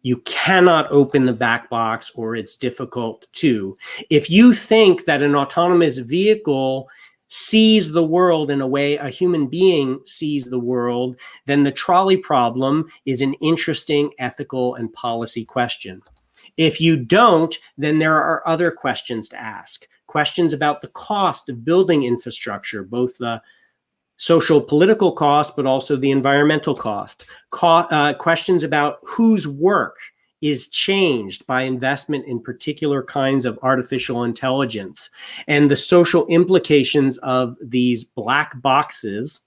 Speaker 2: You cannot open the back box, or it's difficult to. If you think that an autonomous vehicle sees the world in a way a human being sees the world, then the trolley problem is an interesting ethical and policy question. If you don't, then there are other questions to ask. Questions about the cost of building infrastructure, both the social political cost, but also the environmental cost. Questions about whose work is changed by investment in particular kinds of artificial intelligence, and the social implications of these black boxes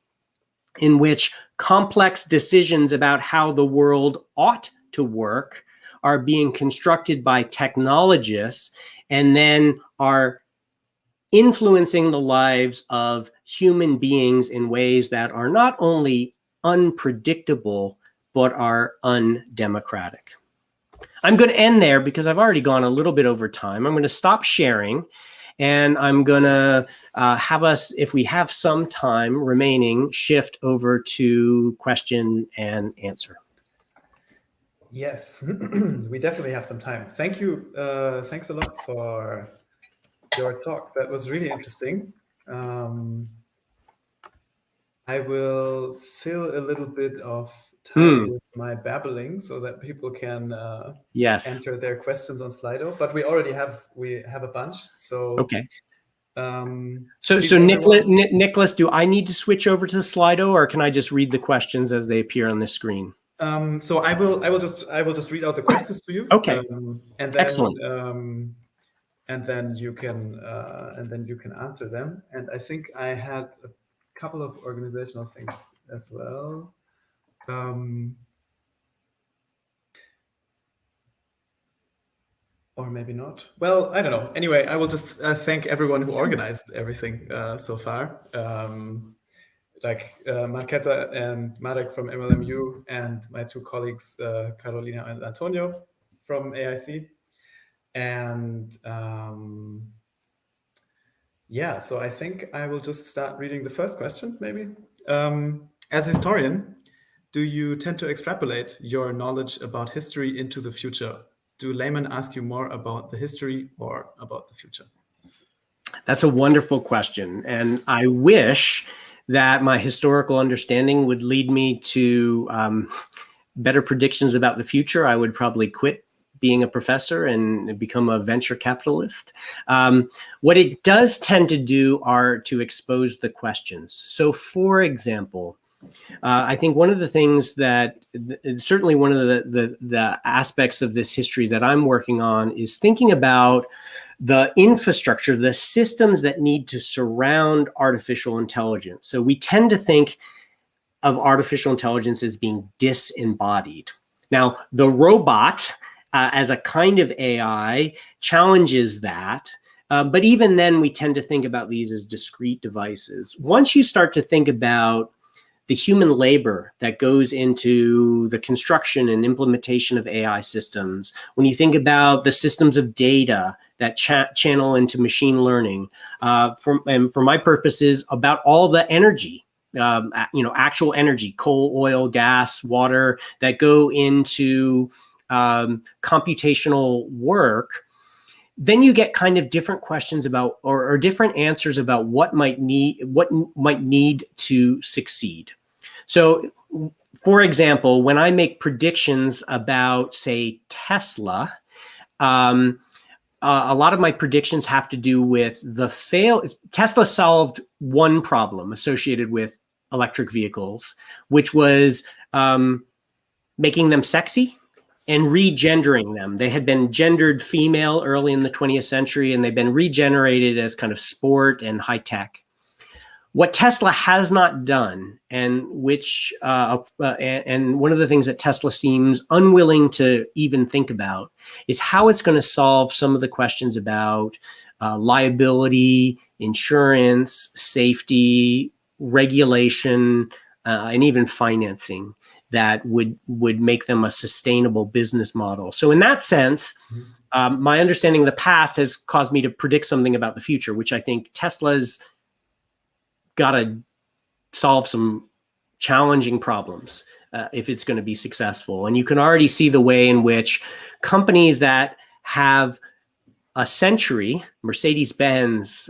Speaker 2: in which complex decisions about how the world ought to work are being constructed by technologists and then are influencing the lives of human beings in ways that are not only unpredictable, but are undemocratic. I'm going to end there because I've already gone a little bit over time. I'm going to stop sharing, and I'm going to have us, if we have some time remaining, shift over to question and answer.
Speaker 1: Yes, we definitely have some time. Thank you. Thanks a lot for your talk. That was really interesting. I will fill a little bit of time with my babbling so that people can
Speaker 2: Yes.
Speaker 1: enter their questions on Slido. But we have a bunch. So
Speaker 2: okay. So
Speaker 1: everyone,
Speaker 2: Nicholas, do I need to switch over to Slido, or can I just read the questions as they appear on this screen?
Speaker 1: So I will just read out the questions to you.
Speaker 2: Okay.
Speaker 1: And then
Speaker 2: excellent.
Speaker 1: And then you can answer them. And I think I had a couple of organizational things as well. Or maybe not. Well, I don't know. Anyway, I will just thank everyone who organized everything so far. Like Marketa and Marek from MLMU, and my two colleagues, Carolina and Antonio from AIC. And yeah, so I think I will just start reading the first question, maybe. As a historian, do you tend to extrapolate your knowledge about history into the future? Do laymen ask you more about the history or about the future?
Speaker 2: That's a wonderful question. And I wish that my historical understanding would lead me to better predictions about the future. I would probably quit being a professor and become a venture capitalist. What it does tend to do are to expose the questions. So for example, I think one of the things that, certainly one of the aspects of this history that I'm working on is thinking about the infrastructure, the systems that need to surround artificial intelligence. So we tend to think of artificial intelligence as being disembodied. Now, the robot as a kind of AI challenges that. But even then, we tend to think about these as discrete devices. Once you start to think about the human labor that goes into the construction and implementation of AI systems, when you think about the systems of data that channel into machine learning, for my purposes, about all the energy, actual energy, coal, oil, gas, water, that go into computational work, then you get kind of different questions about, or different answers about what might need to succeed. So, for example, when I make predictions about, say, Tesla, a lot of my predictions have to do with Tesla solved one problem associated with electric vehicles, which was making them sexy and regendering them. They had been gendered female early in the 20th century, and they've been regenerated as kind of sport and high tech. What Tesla has not done, and and one of the things that Tesla seems unwilling to even think about, is how it's going to solve some of the questions about liability, insurance, safety, regulation, and even financing that would make them a sustainable business model. So in that sense, my understanding of the past has caused me to predict something about the future, which I think Tesla's got to solve some challenging problems if it's going to be successful. And you can already see the way in which companies that have a century, Mercedes-Benz,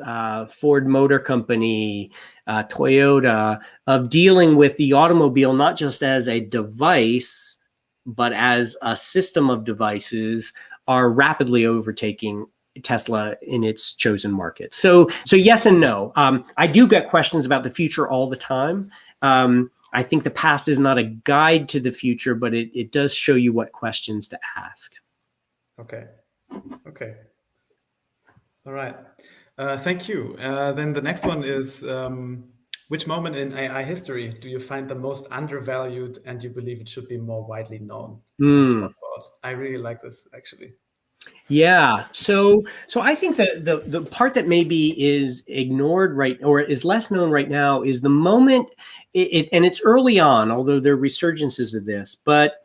Speaker 2: Ford Motor Company, Toyota, of dealing with the automobile not just as a device, but as a system of devices, are rapidly overtaking Tesla in its chosen market. So yes and no. I do get questions about the future all the time. I think the past is not a guide to the future, but it does show you what questions to ask.
Speaker 1: Okay. All right. Thank you. Then the next one is, which moment in AI history do you find the most undervalued and you believe it should be more widely known? I really like this, actually.
Speaker 2: Yeah. So I think that the part that maybe is ignored or is less known right now is the moment, and it's early on, although there are resurgences of this, but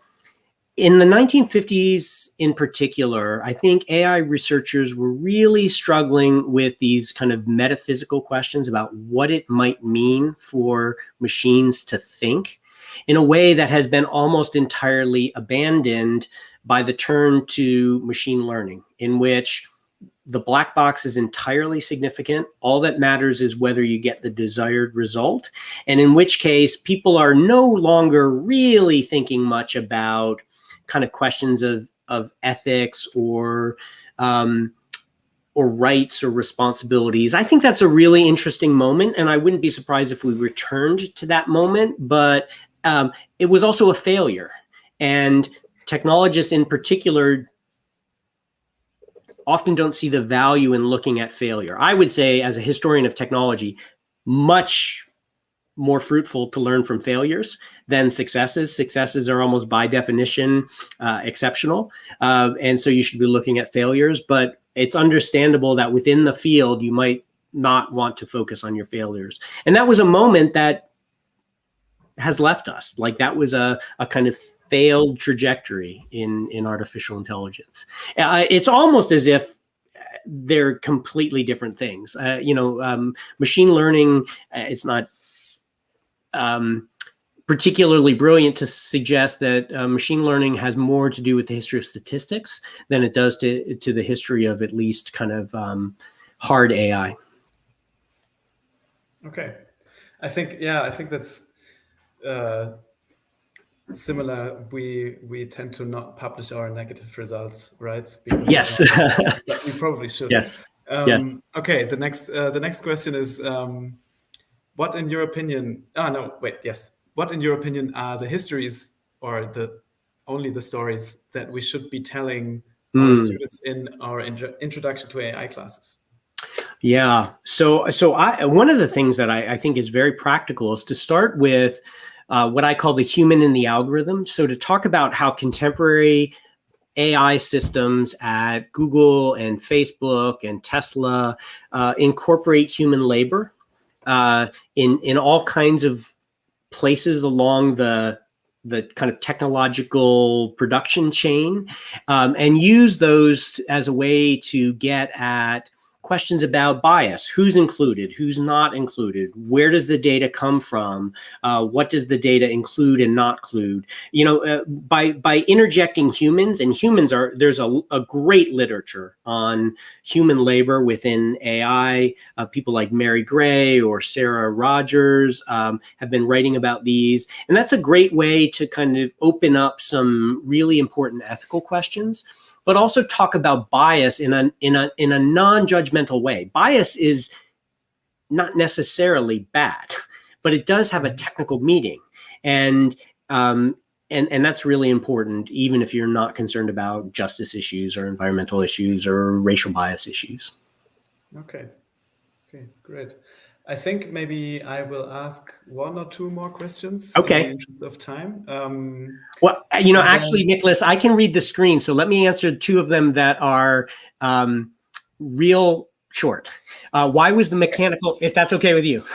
Speaker 2: in the 1950s in particular, I think AI researchers were really struggling with these kind of metaphysical questions about what it might mean for machines to think in a way that has been almost entirely abandoned by the turn to machine learning, in which the black box is entirely significant. All that matters is whether you get the desired result, and in which case people are no longer really thinking much about kind of questions of ethics or rights or responsibilities. I think that's a really interesting moment, and I wouldn't be surprised if we returned to that moment, but it was also a failure. And technologists in particular often don't see the value in looking at failure. I would say, as a historian of technology, much more fruitful to learn from failures than successes. Successes are almost by definition exceptional. And so you should be looking at failures, but it's understandable that within the field, you might not want to focus on your failures. And that was a moment that has left us. Like, that was a kind of failed trajectory in artificial intelligence. It's almost as if they're completely different things. Machine learning, it's not particularly brilliant to suggest that machine learning has more to do with the history of statistics than it does to the history of at least kind of hard AI.
Speaker 1: Okay. I think that's similar. We tend to not publish our negative results, right? Because
Speaker 2: yes.
Speaker 1: But we probably should.
Speaker 2: Yes. Yes.
Speaker 1: Okay. The next question is, what in your opinion? What in your opinion are the histories or only the stories that we should be telling our students in our introduction to AI classes?
Speaker 2: Yeah. So one of the things that I think is very practical is to start with what I call the human in the algorithm. So to talk about how contemporary AI systems at Google and Facebook and Tesla incorporate human labor in all kinds of places along the kind of technological production chain, and use those as a way to get at questions about bias. Who's included? Who's not included? Where does the data come from? What does the data include and not include? By interjecting humans, and there's a great literature on human labor within AI. People like Mary Gray or Sarah Rogers have been writing about these. And that's a great way to kind of open up some really important ethical questions, but also talk about bias in a non-judgmental way. Bias is not necessarily bad, but it does have a technical meaning, and that's really important, even if you're not concerned about justice issues or environmental issues or racial bias issues.
Speaker 1: Okay, great. I think maybe I will ask one or two more questions in the interest of time.
Speaker 2: Well, actually, Nicholas, I can read the screen, so let me answer two of them that are real short. Why was the mechanical, if that's okay with you?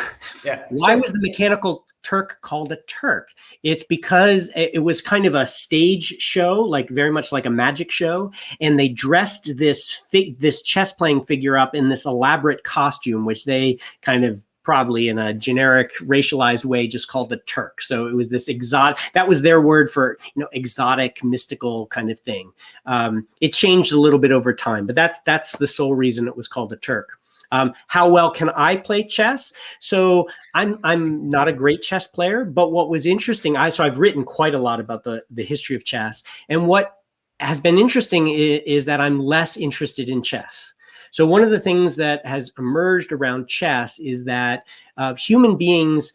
Speaker 1: Yeah.
Speaker 2: Why was the mechanical Turk called a Turk? It's because it was kind of a stage show, like very much like a magic show, and they dressed this chess playing figure up in this elaborate costume, which they kind of probably in a generic racialized way just called the Turk. So it was this exotic, that was their word for exotic, mystical kind of thing. It changed a little bit over time, but that's the sole reason it was called a Turk. How well can I play chess? So I'm not a great chess player, but what was interesting, so I've written quite a lot about the history of chess, and what has been interesting is that I'm less interested in chess. So one of the things that has emerged around chess is that human beings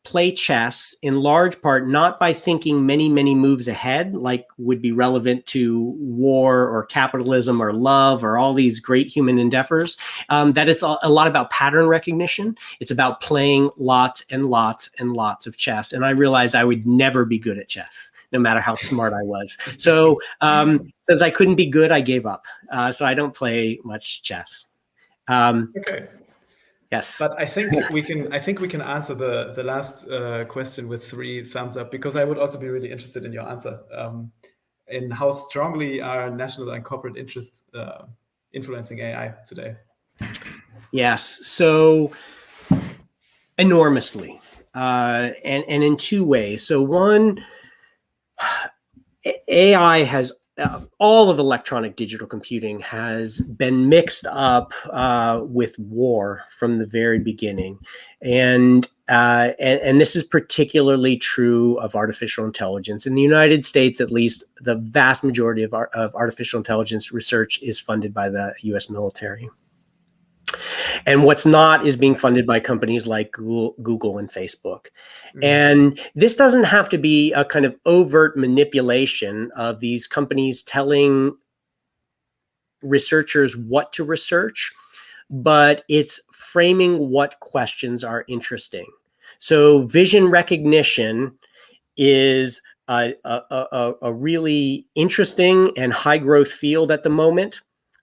Speaker 2: play chess in large part not by thinking many, many moves ahead, like would be relevant to war or capitalism or love or all these great human endeavors, that it's a lot about pattern recognition. It's about playing lots and lots and lots of chess. And I realized I would never be good at chess, no matter how smart I was. So since I couldn't be good, I gave up. So I don't play much chess.
Speaker 1: Okay.
Speaker 2: Yes.
Speaker 1: But I think we can answer the last question with 3 thumbs up, because I would also be really interested in your answer, in how strongly are national and corporate interests influencing AI today.
Speaker 2: Yes. So enormously, and in 2 ways. So one, AI has all of electronic digital computing has been mixed up with war from the very beginning, and this is particularly true of artificial intelligence. In the United States, at least, the vast majority of artificial intelligence research is funded by the U.S. military. And what's not is being funded by companies like Google and Facebook. And this doesn't have to be a kind of overt manipulation of these companies telling researchers what to research, but it's framing what questions are interesting. So vision recognition is a really interesting and high growth field at the moment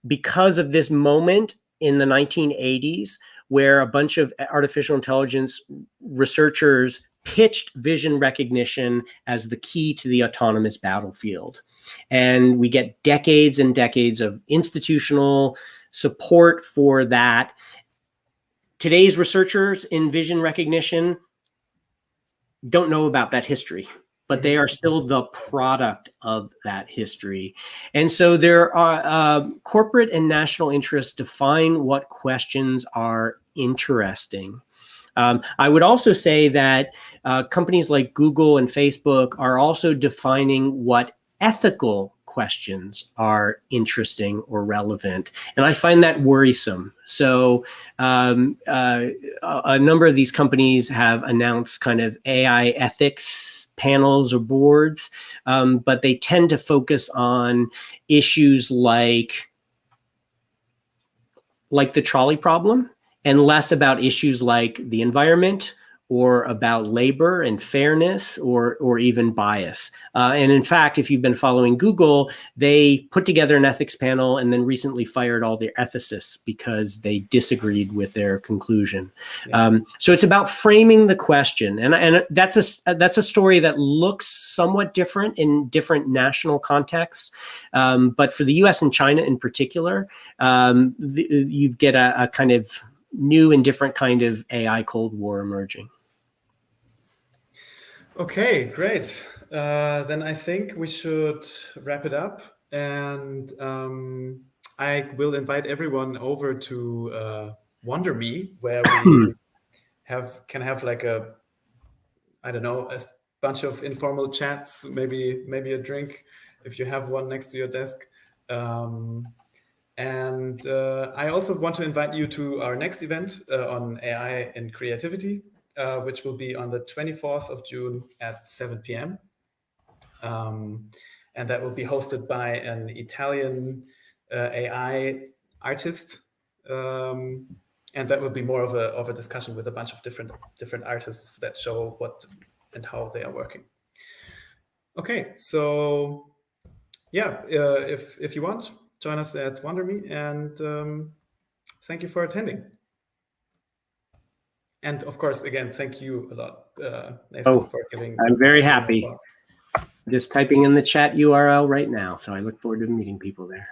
Speaker 2: because of this moment in the 1980s where a bunch of artificial intelligence researchers pitched vision recognition as the key to the autonomous battlefield. And we get decades and decades of institutional support for that. Today's researchers in vision recognition don't know about that history, but they are still the product of that history. And so there are corporate and national interests define what questions are interesting. I would also say that companies like Google and Facebook are also defining what ethical questions are interesting or relevant. And I find that worrisome. So a number of these companies have announced kind of AI ethics panels or boards, but they tend to focus on issues like the trolley problem, and less about issues like the environment or about labor and fairness or even bias. And in fact, if you've been following Google, they put together an ethics panel and then recently fired all their ethicists because they disagreed with their conclusion. Yeah. So it's about framing the question. And that's a story that looks somewhat different in different national contexts. But for the US and China in particular, you get a kind of new and different kind of AI Cold War emerging.
Speaker 1: Okay, great. Then I think we should wrap it up. And I will invite everyone over to WonderMe, where we can have like a bunch of informal chats, maybe a drink if you have one next to your desk. And I also want to invite you to our next event on AI and creativity, which will be on the 24th of June at 7 p.m. And that will be hosted by an Italian AI artist. And that will be more of a discussion with a bunch of different artists that show what and how they are working. Okay, so yeah, if you want, join us at WonderMe, and thank you for attending. And of course, again, thank you a lot, Nathan, for giving.
Speaker 2: I'm very happy. Just typing in the chat URL right now, so I look forward to meeting people there.